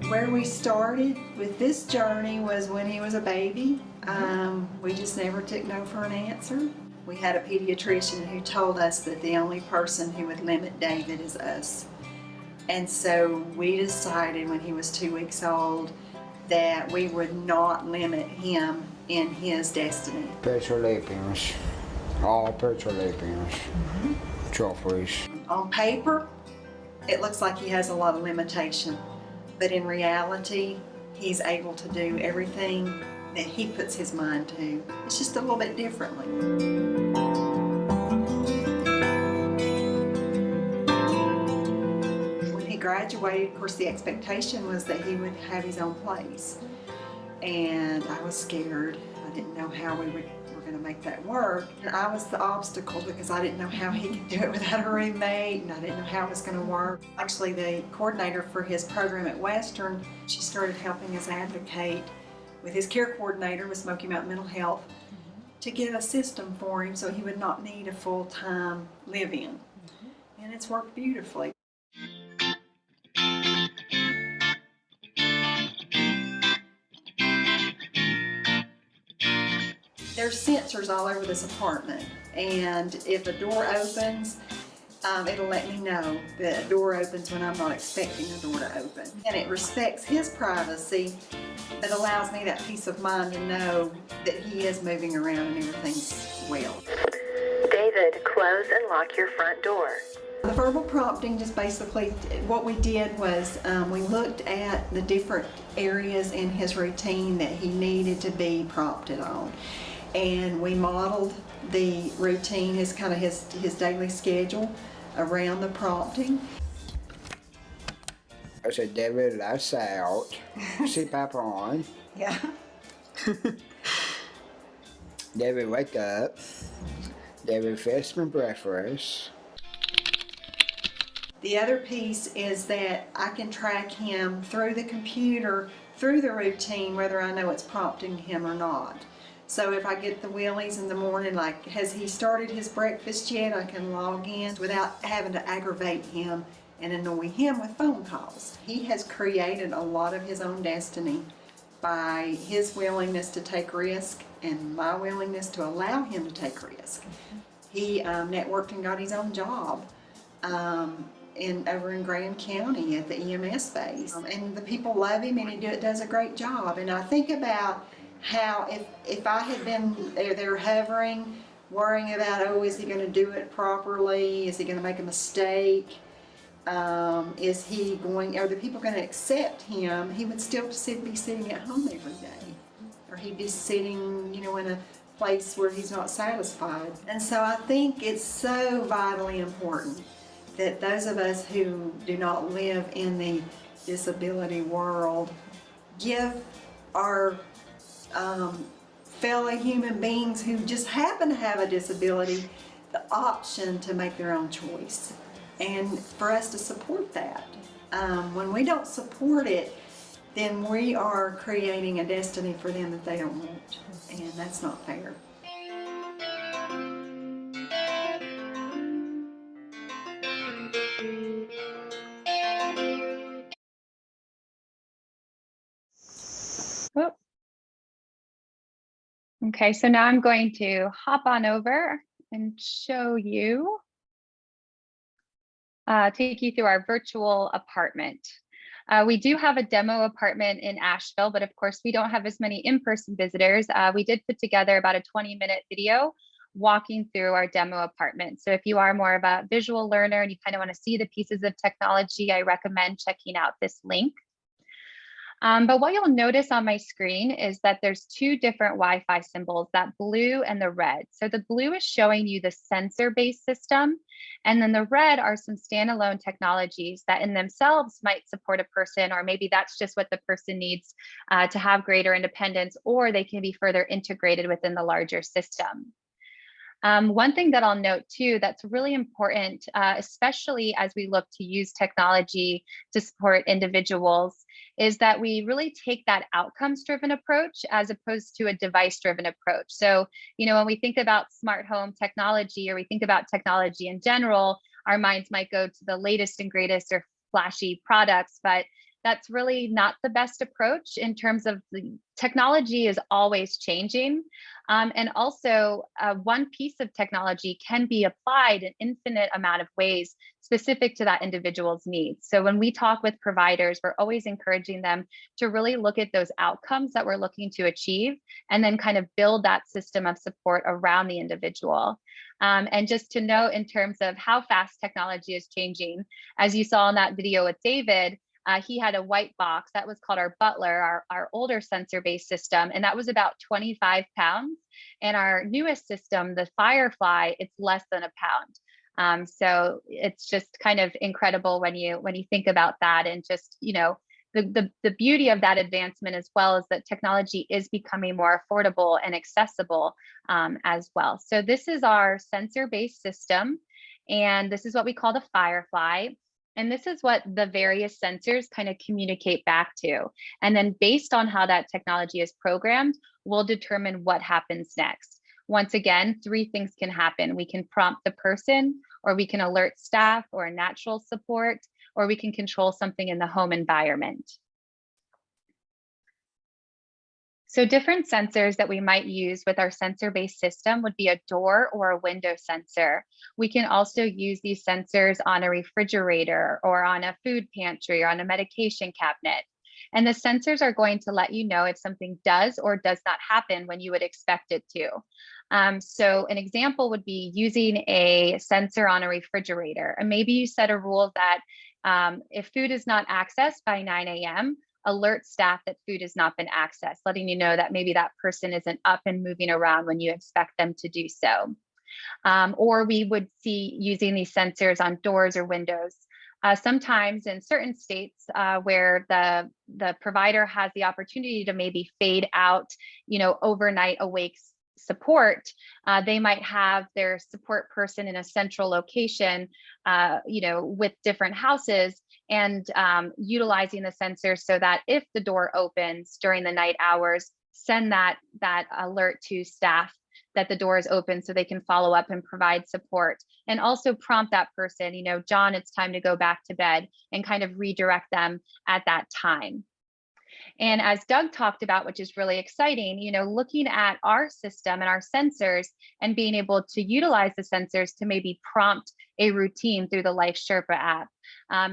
Where we started with this journey was when he was a baby. We just never took no for an answer. We had a pediatrician who told us that the only person who would limit David is us. And so we decided when he was 2 weeks old that we would not limit him in his destiny. Petrolapians, all petrolapians, trophies. On paper, it looks like he has a lot of limitation, but in reality, he's able to do everything that he puts his mind to. It's just a little bit differently. When he graduated, of course, the expectation was that he would have his own place. And I was scared. I didn't know how we were going to make that work. And I was the obstacle because I didn't know how he could do it without a roommate, and I didn't know how it was going to work. Actually, the coordinator for his program at Western, she started helping us advocate with his care coordinator with Smoky Mountain Mental Health to get a system for him so he would not need a full-time live-in. And it's worked beautifully. There's sensors all over this apartment, and if a door opens, it'll let me know that a door opens when I'm not expecting a door to open. And it respects his privacy, but allows me that peace of mind to know that he is moving around and everything's well. David, close and lock your front door. The verbal prompting, just basically what we did was we looked at the different areas in his routine that he needed to be prompted on. And we modeled the routine, his daily schedule around the prompting. I said, David, lights out, CPAP on. Yeah. David, wake up. David, fix my breakfast. The other piece is that I can track him through the computer, through the routine, whether I know it's prompting him or not. So if I get the wheelies in the morning, like, has he started his breakfast yet? I can log in without having to aggravate him and annoy him with phone calls. He has created a lot of his own destiny by his willingness to take risk and my willingness to allow him to take risk. He networked and got his own job. over in Graham County at the EMS base. And the people love him, and he does a great job. And I think about how if I had been there hovering, worrying about, oh, is he going to do it properly? Is he going to make a mistake? Is he going, are the people going to accept him? He would still be sitting at home every day, or he'd be sitting, you know, in a place where he's not satisfied. And so I think it's so vitally important that those of us who do not live in the disability world give our fellow human beings who just happen to have a disability the option to make their own choice, and for us to support that. When we don't support it, then we are creating a destiny for them that they don't want, and that's not fair. Oh. Okay, so now I'm going to hop on over and show you, take you through our virtual apartment. We do have a demo apartment in Asheville, but of course we don't have as many in-person visitors. We did put together about a 20-minute video walking through our demo apartment. So if you are more of a visual learner and you kind of want to see the pieces of technology, I recommend checking out this link. But what you'll notice on my screen is that there's two different Wi-Fi symbols, that blue and the red. So the blue is showing you the sensor-based system, and then the red are some standalone technologies that in themselves might support a person, or maybe that's just what the person needs to have greater independence, or they can be further integrated within the larger system. One thing that I'll note too that's really important, especially as we look to use technology to support individuals, is that we really take that outcomes-driven approach as opposed to a device-driven approach. So, you know, when we think about smart home technology, or we think about technology in general, our minds might go to the latest and greatest or flashy products, but that's really not the best approach in terms of the technology is always changing. And also one piece of technology can be applied an infinite amount of ways specific to that individual's needs. So when we talk with providers, we're always encouraging them to really look at those outcomes that we're looking to achieve, and then kind of build that system of support around the individual. And just to note in terms of how fast technology is changing, as you saw in that video with David, he had a white box that was called our Butler, our older sensor-based system, and that was about 25 pounds. And our newest system, the Firefly, it's less than a pound. So it's just kind of incredible when you think about that, and just, you know, the beauty of that advancement as well is that technology is becoming more affordable and accessible as well. So this is our sensor-based system, and this is what we call the Firefly. And this is what the various sensors kind of communicate back to. And then based on how that technology is programmed, we'll determine what happens next. Once again, three things can happen. We can prompt the person, or we can alert staff or natural support, or we can control something in the home environment. So different sensors that we might use with our sensor-based system would be a door or a window sensor. We can also use these sensors on a refrigerator, or on a food pantry, or on a medication cabinet. And the sensors are going to let you know if something does or does not happen when you would expect it to. So an example would be using a sensor on a refrigerator. And maybe you set a rule that if food is not accessed by 9 a.m., alert staff that food has not been accessed, letting you know that maybe that person isn't up and moving around when you expect them to do so. Or we would see using these sensors on doors or windows. Sometimes in certain states where the provider has the opportunity to maybe fade out, you know, overnight awake support, they might have their support person in a central location, you know, with different houses, and utilizing the sensor so that if the door opens during the night hours, send that alert to staff that the door is open so they can follow up and provide support, and also prompt that person, you know, John, it's time to go back to bed, and kind of redirect them at that time. And as Doug talked about, which is really exciting, looking at our system and our sensors and being able to utilize the sensors to maybe prompt a routine through the LifeSherpa app.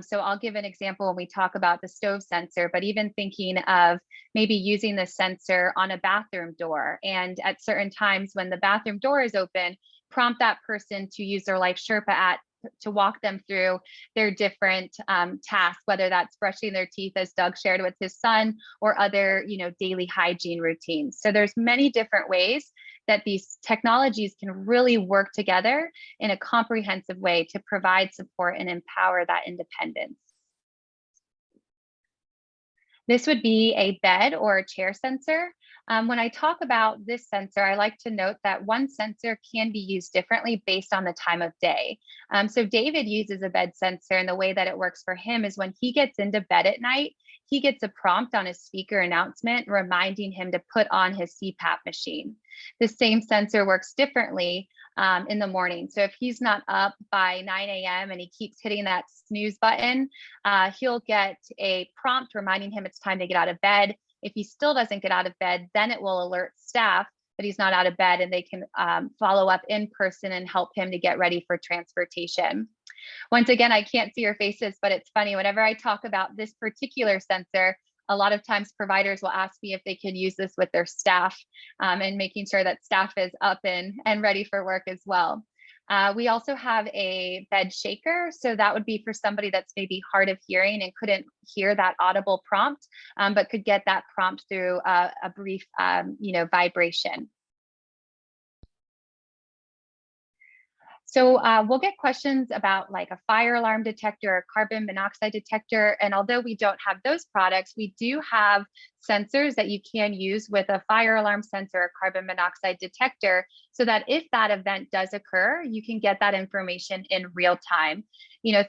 So I'll give an example when we talk about the stove sensor, but even thinking of maybe using the sensor on a bathroom door. And at certain times when the bathroom door is open, prompt that person to use their LifeSherpa app to walk them through their different tasks, whether that's brushing their teeth, as Doug shared with his son, or other, daily hygiene routines. So there's many different ways that these technologies can really work together in a comprehensive way to provide support and empower that independence. This would be a bed or a chair sensor. When I talk about this sensor, I like to note that one sensor can be used differently based on the time of day. So David uses a bed sensor, and the way that it works for him is when he gets into bed at night, he gets a prompt on his speaker announcement reminding him to put on his CPAP machine. The same sensor works differently in the morning. So if he's not up by 9 a.m. and he keeps hitting that snooze button, he'll get a prompt reminding him it's time to get out of bed. If he still doesn't get out of bed, then it will alert staff that he's not out of bed, and they can follow up in person and help him to get ready for transportation. Once again, I can't see your faces, but it's funny. Whenever I talk about this particular sensor, a lot of times providers will ask me if they can use this with their staff, and making sure that staff is up and ready for work as well. We also have a bed shaker. So that would be for somebody that's maybe hard of hearing and couldn't hear that audible prompt, but could get that prompt through a brief, vibration. So we'll get questions about like a fire alarm detector or carbon monoxide detector. And although we don't have those products, we do have sensors that you can use with a fire alarm sensor or carbon monoxide detector, so that if that event does occur, you can get that information in real time.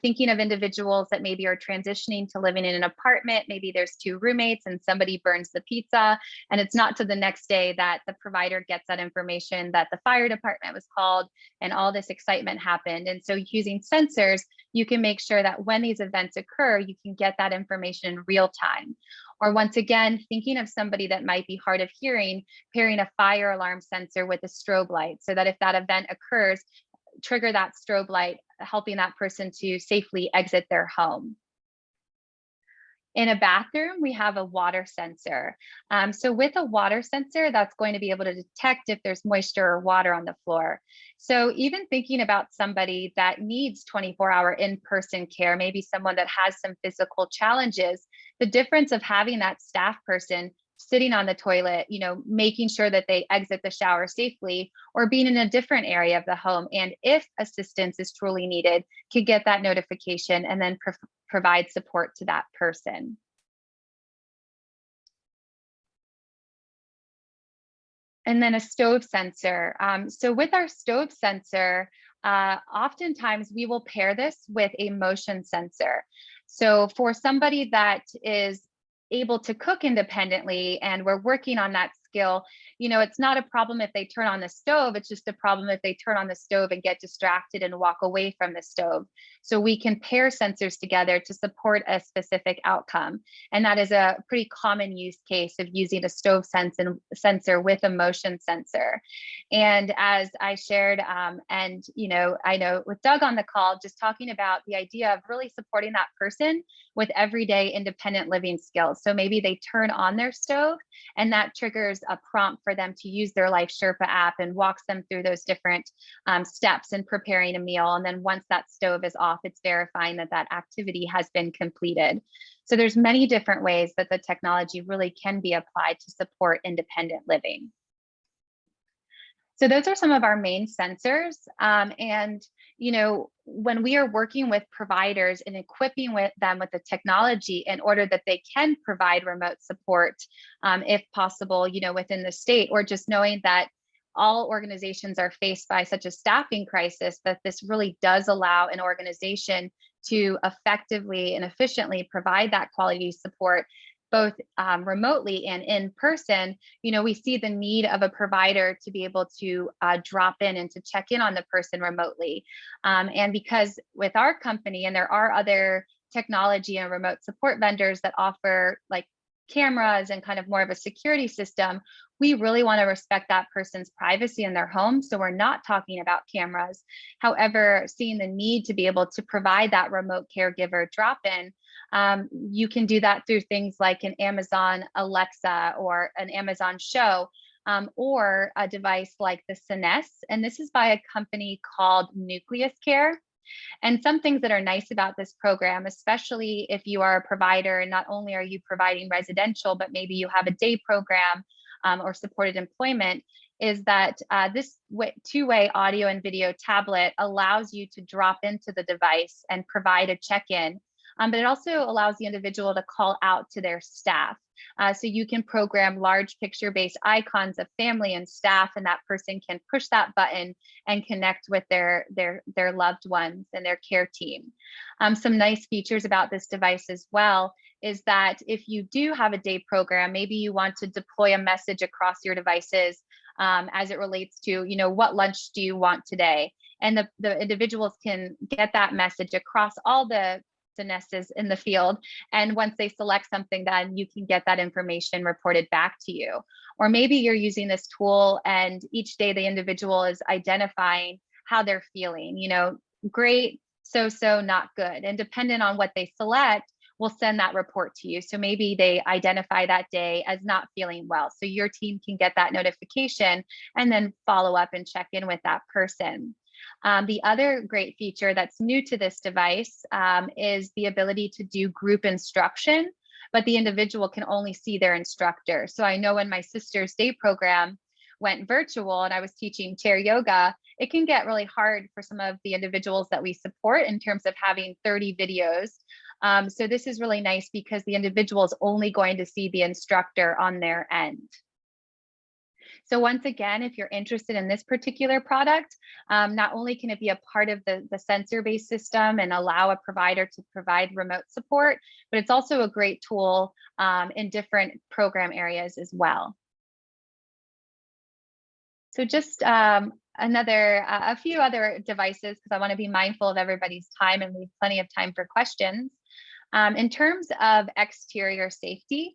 Thinking of individuals that maybe are transitioning to living in an apartment, maybe there's two roommates and somebody burns the pizza, and it's not to the next day that the provider gets that information that the fire department was called and all this excitement happened. And so using sensors, you can make sure that when these events occur, you can get that information in real time. Or once again, thinking of somebody that might be hard of hearing, pairing a fire alarm sensor with a strobe light, so that if that event occurs, trigger that strobe light, helping that person to safely exit their home. In a bathroom, we have a water sensor. So with a water sensor, that's going to be able to detect if there's moisture or water on the floor. So even thinking about somebody that needs 24-hour in-person care, maybe someone that has some physical challenges, the difference of having that staff person sitting on the toilet, making sure that they exit the shower safely, or being in a different area of the home, and if assistance is truly needed, can get that notification and then provide support to that person. And then a stove sensor. So with our stove sensor, oftentimes we will pair this with a motion sensor. So for somebody that is able to cook independently and we're working on that skill, it's not a problem if they turn on the stove. It's just a problem if they turn on the stove and get distracted and walk away from the stove. So we can pair sensors together to support a specific outcome. And that is a pretty common use case of using a stove sensor with a motion sensor. And as I shared, and I know with Doug on the call, just talking about the idea of really supporting that person with everyday independent living skills. So maybe they turn on their stove and that triggers a prompt for them to use their LifeSherpa app and walks them through those different steps in preparing a meal. And then once that stove is off, it's verifying that that activity has been completed. So there's many different ways that the technology really can be applied to support independent living. So those are some of our main sensors. And when we are working with providers and equipping them with the technology in order that they can provide remote support, if possible, within the state, or just knowing that all organizations are faced by such a staffing crisis, that this really does allow an organization to effectively and efficiently provide that quality support, both remotely and in person. We see the need of a provider to be able to drop in and to check in on the person remotely. And because with our company, and there are other technology and remote support vendors that offer like cameras and kind of more of a security system, we really want to respect that person's privacy in their home. So we're not talking about cameras. However, seeing the need to be able to provide that remote caregiver drop-in, you can do that through things like an Amazon Alexa or an Amazon Show, or a device like the SNES. And this is by a company called Nucleus Care. And some things that are nice about this program, especially if you are a provider and not only are you providing residential, but maybe you have a day program or supported employment, is that this two-way audio and video tablet allows you to drop into the device and provide a check-in. But it also allows the individual to call out to their staff. So you can program large picture-based icons of family and staff, and that person can push that button and connect with their loved ones and their care team. Some nice features about this device as well is that if you do have a day program, maybe you want to deploy a message across your devices as it relates to, what lunch do you want today? And the individuals can get that message across all the nests in the field. And once they select something, then you can get that information reported back to you. Or maybe you're using this tool and each day the individual is identifying how they're feeling, great, so, not good. And dependent on what they select, we'll send that report to you. So maybe they identify that day as not feeling well. So your team can get that notification and then follow up and check in with that person. The other great feature that's new to this device is the ability to do group instruction, but the individual can only see their instructor. So I know when my sister's day program went virtual and I was teaching chair yoga, it can get really hard for some of the individuals that we support in terms of having 30 videos. So this is really nice because the individual is only going to see the instructor on their end. So once again, if you're interested in this particular product, not only can it be a part of the sensor-based system and allow a provider to provide remote support, but it's also a great tool in different program areas as well. So just a few other devices, because I want to be mindful of everybody's time and leave plenty of time for questions. In terms of exterior safety,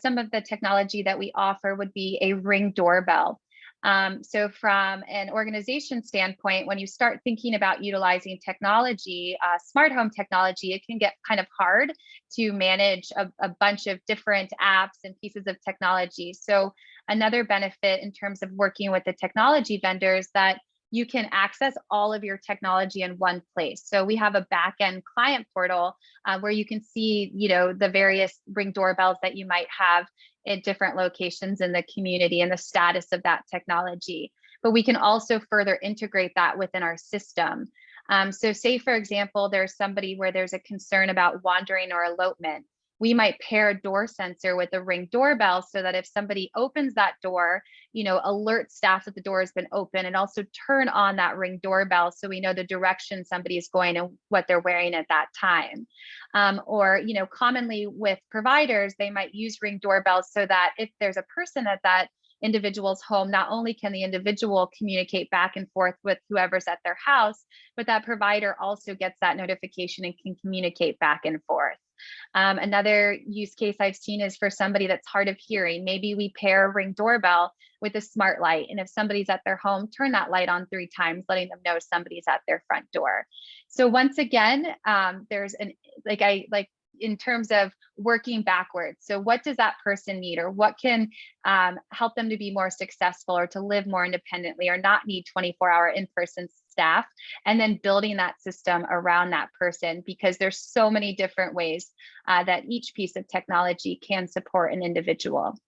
some of the technology that we offer would be a Ring doorbell. So from an organization standpoint, when you start thinking about utilizing technology, smart home technology, it can get kind of hard to manage a bunch of different apps and pieces of technology. So another benefit in terms of working with the technology vendors that you can access all of your technology in one place. So we have a back-end client portal where you can see, the various Ring doorbells that you might have in different locations in the community and the status of that technology. But we can also further integrate that within our system. So say, for example, there's somebody where there's a concern about wandering or elopement. We might pair a door sensor with a Ring doorbell so that if somebody opens that door, alert staff that the door has been open, and also turn on that Ring doorbell so we know the direction somebody is going and what they're wearing at that time. Or, commonly with providers, they might use Ring doorbells so that if there's a person at that individual's home, not only can the individual communicate back and forth with whoever's at their house, but that provider also gets that notification and can communicate back and forth. Another use case I've seen is for somebody that's hard of hearing. Maybe we pair a Ring doorbell with a smart light. And if somebody's at their home, turn that light on 3 times, letting them know somebody's at their front door. So once again, there's in terms of working backwards. So what does that person need, or what can help them to be more successful or to live more independently or not need 24-hour in-person staff, and then building that system around that person, because there's so many different ways that each piece of technology can support an individual.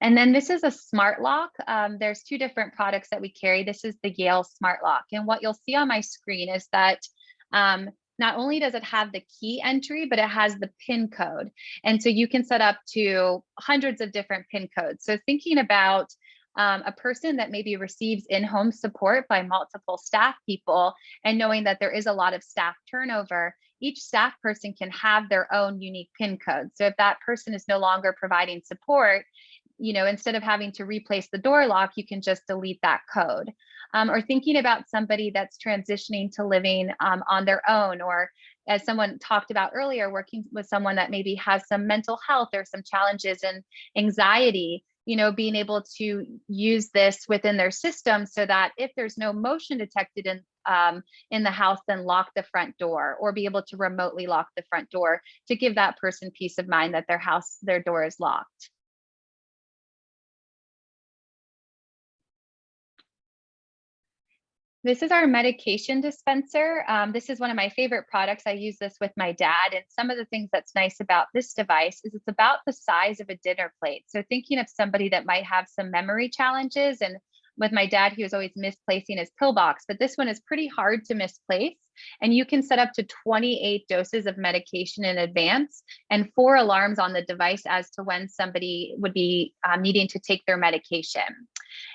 And then this is a smart lock. There's 2 different products that we carry. This is the Yale Smart Lock. And what you'll see on my screen is that not only does it have the key entry, but it has the PIN code. And so you can set up to hundreds of different PIN codes. So thinking about a person that maybe receives in-home support by multiple staff people, and knowing that there is a lot of staff turnover, each staff person can have their own unique PIN code. So if that person is no longer providing support, instead of having to replace the door lock, you can just delete that code. Or thinking about somebody that's transitioning to living on their own, or as someone talked about earlier, working with someone that maybe has some mental health or some challenges and anxiety, you know, being able to use this within their system so that if there's no motion detected in the house, then lock the front door, or be able to remotely lock the front door to give that person peace of mind that their door is locked. This is our medication dispenser. This is one of my favorite products. I use this with my dad. And some of the things that's nice about this device is it's about the size of a dinner plate. So thinking of somebody that might have some memory challenges, and with my dad, he was always misplacing his pill box, but this one is pretty hard to misplace. And you can set up to 28 doses of medication in advance and 4 alarms on the device as to when somebody would be needing to take their medication.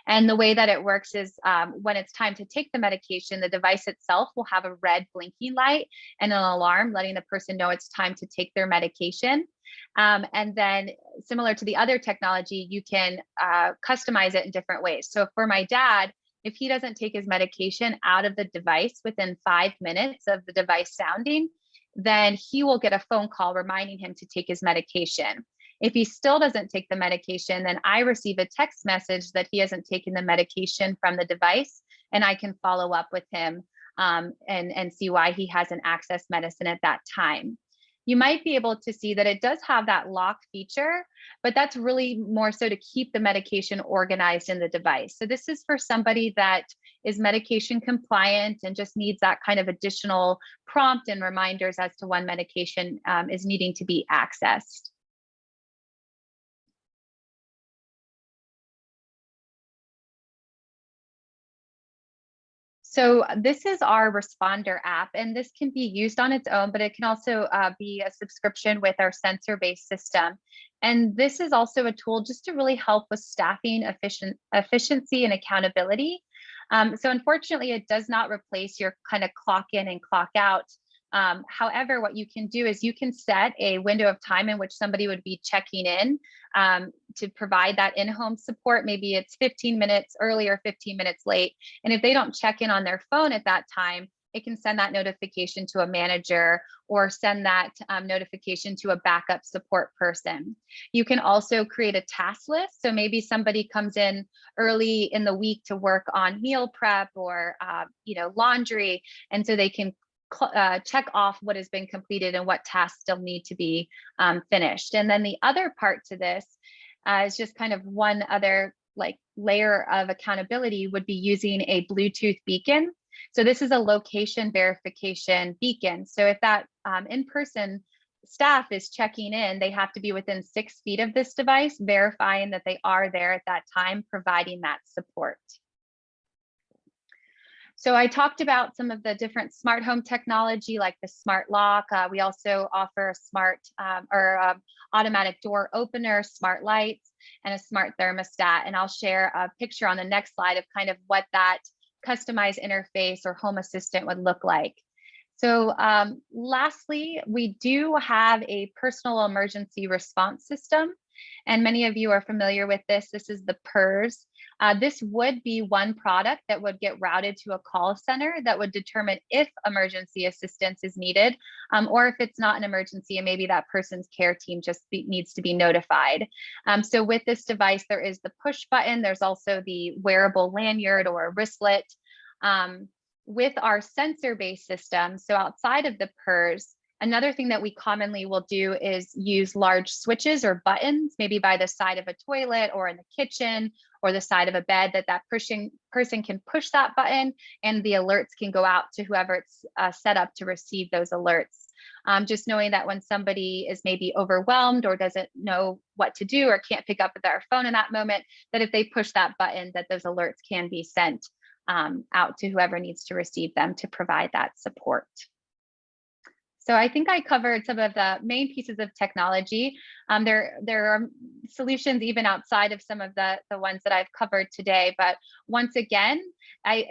And the way that it works is when it's time to take the medication, the device itself will have a red blinking light and an alarm letting the person know it's time to take their medication. And then similar to the other technology, you can customize it in different ways. So for my dad, if he doesn't take his medication out of the device within 5 minutes of the device sounding, then he will get a phone call reminding him to take his medication. If he still doesn't take the medication, then I receive a text message that he hasn't taken the medication from the device, and I can follow up with him and see why he hasn't accessed medicine at that time. You might be able to see that it does have that lock feature, but that's really more so to keep the medication organized in the device. So this is for somebody that is medication compliant and just needs that kind of additional prompt and reminders as to when medication is needing to be accessed. So this is our responder app, and this can be used on its own, but it can also be a subscription with our sensor-based system. And this is also a tool just to really help with staffing efficiency and accountability. So unfortunately, it does not replace your kind of clock in and clock out. However, what you can do is you can set a window of time in which somebody would be checking in to provide that in-home support. Maybe it's 15 minutes early or 15 minutes late. And if they don't check in on their phone at that time, it can send that notification to a manager or send that notification to a backup support person. You can also create a task list. So maybe somebody comes in early in the week to work on meal prep or laundry, and so they can check off what has been completed and what tasks still need to be finished. And then the other part to this is just kind of one other layer of accountability would be using a Bluetooth beacon. So this is a location verification beacon. So if that in-person staff is checking in, they have to be within 6 feet of this device, verifying that they are there at that time, providing that support. So I talked about some of the different smart home technology, like the smart lock. We also offer a smart automatic door opener, smart lights, and a smart thermostat. And I'll share a picture on the next slide of kind of what that customized interface or home assistant would look like. So lastly, we do have a personal emergency response system. And many of you are familiar with this. This is the PERS. This would be one product that would get routed to a call center that would determine if emergency assistance is needed, or if it's not an emergency and maybe that person's care team just needs to be notified. So with this device, there is the push button. There's also the wearable lanyard or wristlet. With our sensor-based system, so outside of the PERS, another thing that we commonly will do is use large switches or buttons, maybe by the side of a toilet or in the kitchen or the side of a bed, that person can push that button and the alerts can go out to whoever it's set up to receive those alerts. Just knowing that when somebody is maybe overwhelmed or doesn't know what to do or can't pick up their phone in that moment, that if they push that button, that those alerts can be sent out to whoever needs to receive them to provide that support. So I think I covered some of the main pieces of technology. There are solutions even outside of some of the ones that I've covered today. But once again,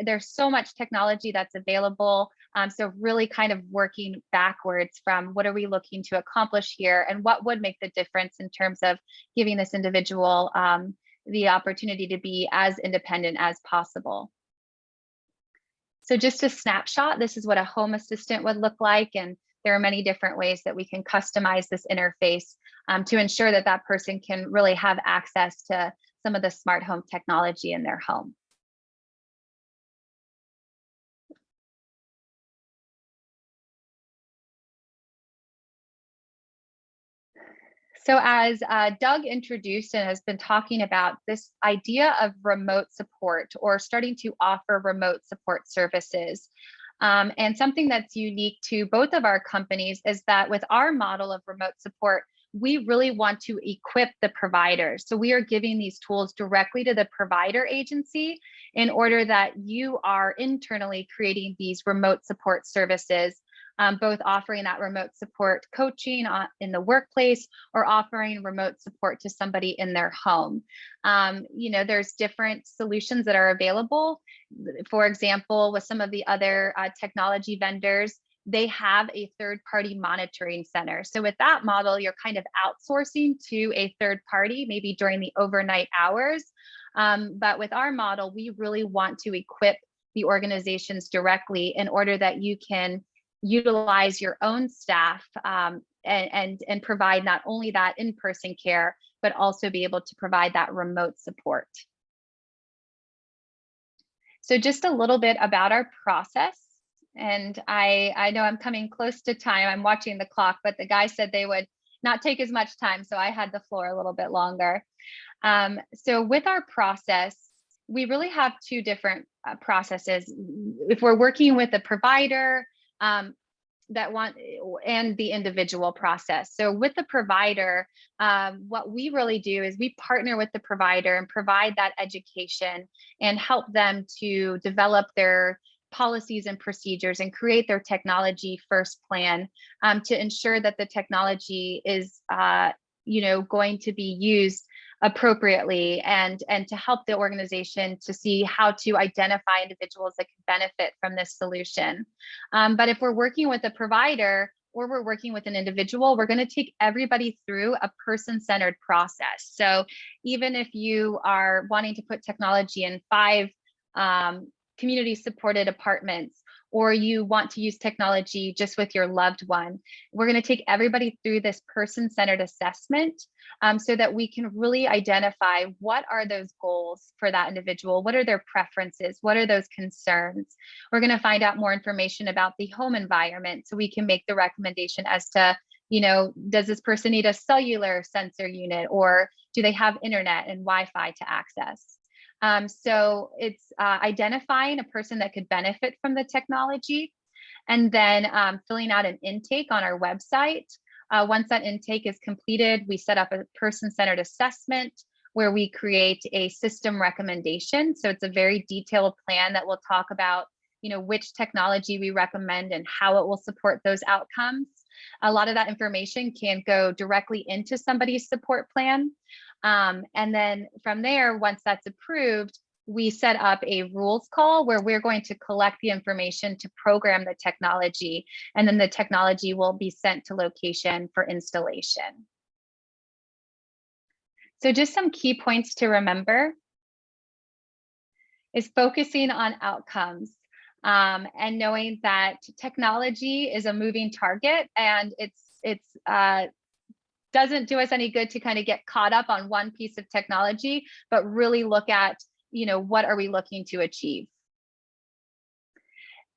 there's so much technology that's available. So really kind of working backwards from what are we looking to accomplish here and what would make the difference in terms of giving this individual the opportunity to be as independent as possible. So just a snapshot, this is what a home assistant would look like. And there are many different ways that we can customize this interface to ensure that that person can really have access to some of the smart home technology in their home. So as Doug introduced and has been talking about, this idea of remote support or starting to offer remote support services. And something that's unique to both of our companies is that with our model of remote support, we really want to equip the providers. So we are giving these tools directly to the provider agency in order that you are internally creating these remote support services, both offering that remote support coaching in the workplace or offering remote support to somebody in their home. You know, there's different solutions that are available. For example, with some of the other technology vendors, they have a third-party monitoring center. So with that model, you're kind of outsourcing to a third party, maybe during the overnight hours. But with our model, we really want to equip the organizations directly in order that you can utilize your own staff and provide not only that in-person care, but also be able to provide that remote support. So just a little bit about our process. And I know I'm coming close to time. I'm watching the clock, but the guy said they would not take as much time. So I had the floor a little bit longer. So with our process, we really have two different processes. If we're working with a provider, and the individual process. So with the provider, what we really do is we partner with the provider and provide that education and help them to develop their policies and procedures and create their technology first plan to ensure that the technology is going to be used appropriately and to help the organization to see how to identify individuals that can benefit from this solution. But if we're working with a provider or we're working with an individual, we're going to take everybody through a person-centered process. So even if you are wanting to put technology in 5 community supported apartments, or you want to use technology just with your loved one, we're going to take everybody through this person-centered assessment so that we can really identify what are those goals for that individual, what are their preferences, what are those concerns. We're going to find out more information about the home environment so we can make the recommendation as to, does this person need a cellular sensor unit, or do they have internet and Wi-Fi to access? So it's identifying a person that could benefit from the technology, and then filling out an intake on our website. Once that intake is completed, we set up a person-centered assessment where we create a system recommendation. So it's a very detailed plan that will talk about, which technology we recommend and how it will support those outcomes. A lot of that information can go directly into somebody's support plan. And then from there, once that's approved, we set up a rules call where we're going to collect the information to program the technology, and then the technology will be sent to location for installation. So just some key points to remember is focusing on outcomes. And knowing that technology is a moving target, and it's doesn't do us any good to kind of get caught up on one piece of technology, but really look at, what are we looking to achieve?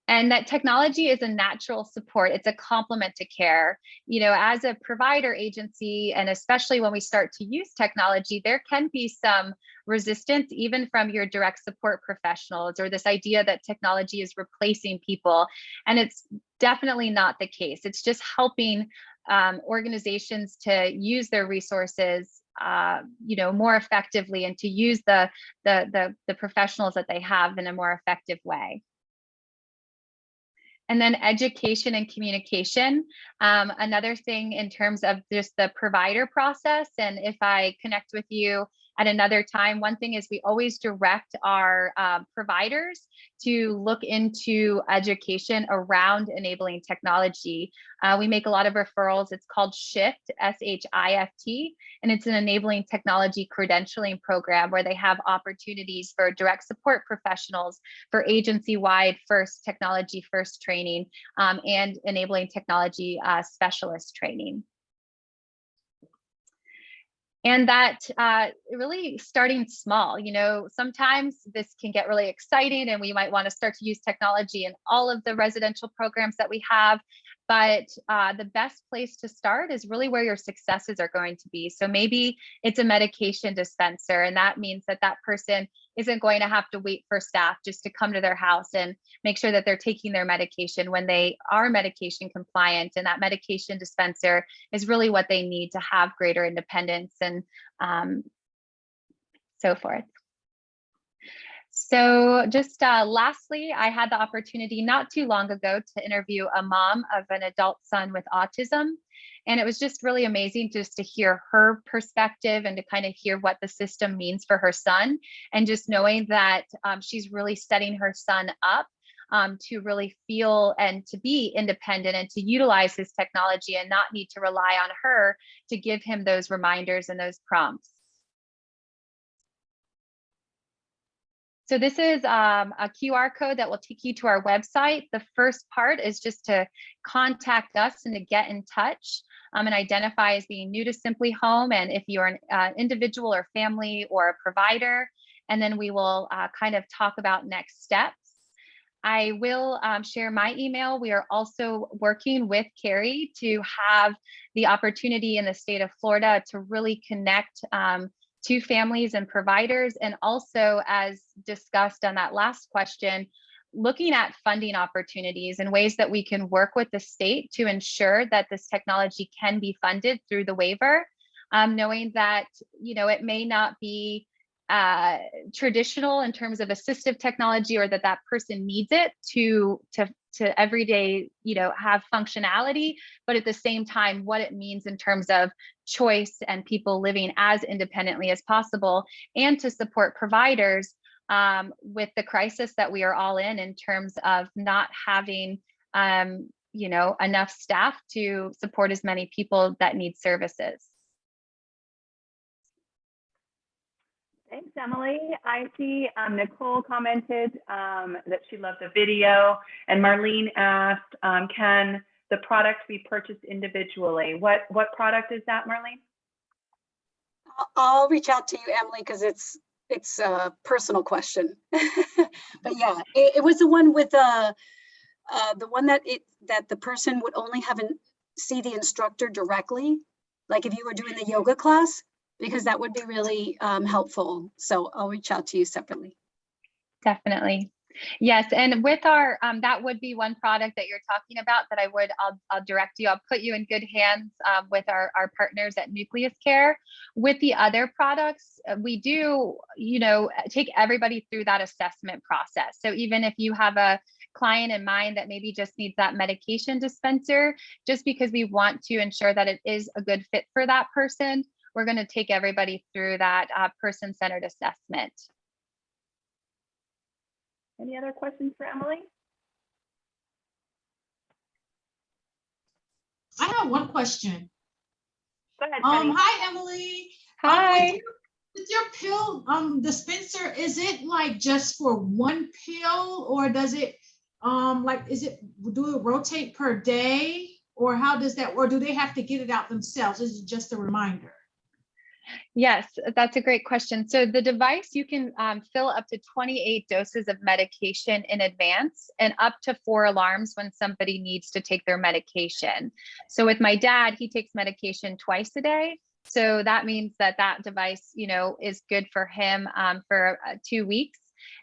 And that technology is a natural support. It's a complement to care. As a provider agency, and especially when we start to use technology, there can be some resistance even from your direct support professionals, or this idea that technology is replacing people. And it's definitely not the case. It's just helping organizations to use their resources more effectively, and to use the professionals that they have in a more effective way. And then education and communication. Another thing in terms of just the provider process, and if I connect with you at another time. One thing is we always direct our providers to look into education around enabling technology. We make a lot of referrals. It's called SHIFT, SHIFT, and it's an enabling technology credentialing program where they have opportunities for direct support professionals, for agency-wide technology first training, and enabling technology specialist training. And that really starting small, sometimes this can get really exciting and we might want to start to use technology in all of the residential programs that we have. But the best place to start is really where your successes are going to be. So maybe it's a medication dispenser, and that means that that person isn't going to have to wait for staff just to come to their house and make sure that they're taking their medication when they are medication compliant. And that medication dispenser is really what they need to have greater independence and so forth. So just lastly, I had the opportunity not too long ago to interview a mom of an adult son with autism. And it was just really amazing just to hear her perspective and to kind of hear what the system means for her son. And just knowing that she's really setting her son up to really feel and to be independent and to utilize his technology and not need to rely on her to give him those reminders and those prompts. So this is a QR code that will take you to our website. The first part is just to contact us and to get in touch and identify as being new to SimplyHome, and if you're an individual or family or a provider, and then we will kind of talk about next steps. I will share my email. We are also working with Carrie to have the opportunity in the state of Florida to really connect to families and providers, and also, as discussed on that last question, looking at funding opportunities and ways that we can work with the state to ensure that this technology can be funded through the waiver, knowing that it may not be traditional in terms of assistive technology, or that that person needs it to everyday have functionality, but at the same time what it means in terms of choice and people living as independently as possible, and to support providers with the crisis that we are all in terms of not having enough staff to support as many people that need services. Thanks, Emily. I see Nicole commented that she loved the video, and Marlene asked, can the product be purchased individually? What product is that, Marlene? I'll reach out to you, Emily, because it's a personal question. But yeah, it was the one with the one that the person would only see the instructor directly, like if you were doing the yoga class, because that would be really helpful. So I'll reach out to you separately. Definitely. Yes, and with our, that would be one product that you're talking about that I'll direct you. I'll put you in good hands with our partners at Nucleus Care. With the other products, we do, take everybody through that assessment process. So even if you have a client in mind that maybe just needs that medication dispenser, just because we want to ensure that it is a good fit for that person, we're going to take everybody through that person-centered assessment. Any other questions for Emily? I have one question. Go ahead, Penny. Hi, Emily. Hi. With your pill dispenser, is it like just for one pill, or does it do it rotate per day, or how does that, or do they have to get it out themselves? Is it just a reminder? Yes, that's a great question. So the device, you can fill up to 28 doses of medication in advance, and up to 4 alarms when somebody needs to take their medication. So with my dad, he takes medication twice a day. So that means that device, is good for him for 2 weeks.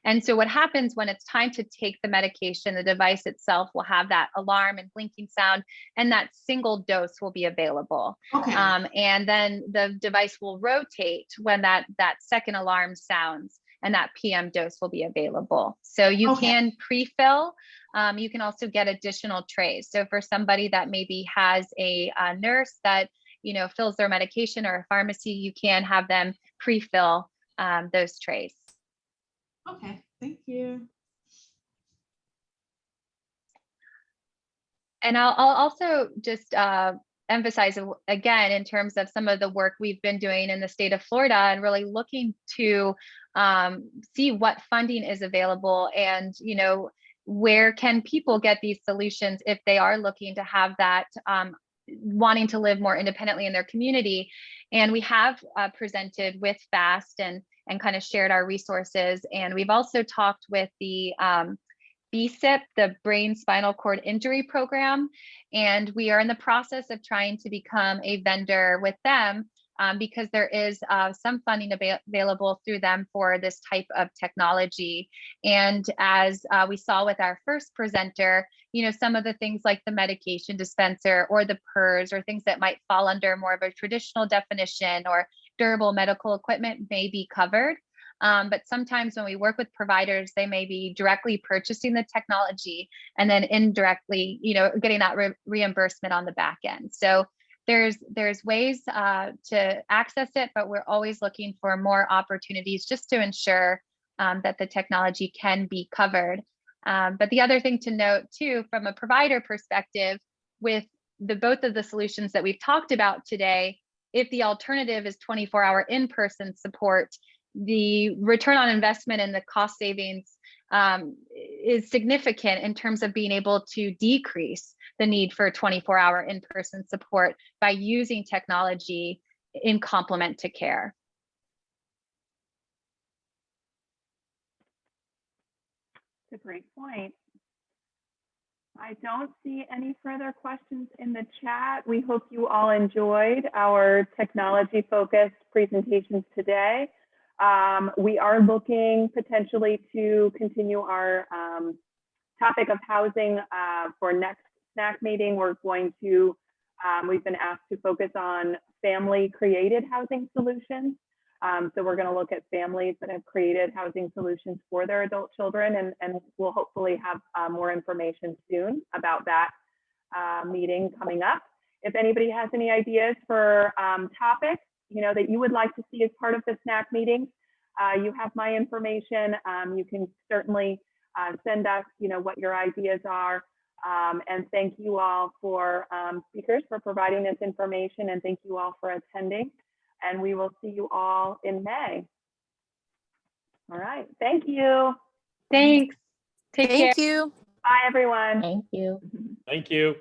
And so what happens when it's time to take the medication, the device itself will have that alarm and blinking sound, and that single dose will be available. Okay. And then the device will rotate when that second alarm sounds, and that PM dose will be available. So you can pre-fill. You can also get additional trays. So for somebody that maybe has a nurse that fills their medication, or a pharmacy, you can have them pre-fill those trays. Okay, thank you. And I'll also just emphasize again, in terms of some of the work we've been doing in the state of Florida, and really looking to see what funding is available, and where can people get these solutions if they are looking to have that, wanting to live more independently in their community. And we have presented with FAST and kind of shared our resources. And we've also talked with the BSIP, the Brain Spinal Cord Injury Program, and we are in the process of trying to become a vendor with them, because there is some funding available through them for this type of technology. And as we saw with our first presenter, some of the things like the medication dispenser or the PERS, or things that might fall under more of a traditional definition, or durable medical equipment, may be covered. But sometimes when we work with providers, they may be directly purchasing the technology and then indirectly, getting that reimbursement on the back end. So there's ways to access it, but we're always looking for more opportunities just to ensure that the technology can be covered. But the other thing to note too, from a provider perspective, with both of the solutions that we've talked about today, if the alternative is 24-hour in-person support, the return on investment and the cost savings is significant in terms of being able to decrease the need for 24-hour in-person support by using technology in complement to care. That's a great point. I don't see any further questions in the chat. We hope you all enjoyed our technology-focused presentations today. We are looking potentially to continue our topic of housing for next SNAC meeting. We're going to, we've been asked to focus on family-created housing solutions. So we're going to look at families that have created housing solutions for their adult children, and we'll hopefully have more information soon about that meeting coming up. If anybody has any ideas for topics, that you would like to see as part of the SNAC meeting, you have my information. You can certainly send us, what your ideas are. And thank you all for speakers for providing this information, and thank you all for attending. And we will see you all in May. All right. Thank you. Thanks. Take care. Thank you. Bye, everyone. Thank you. Thank you.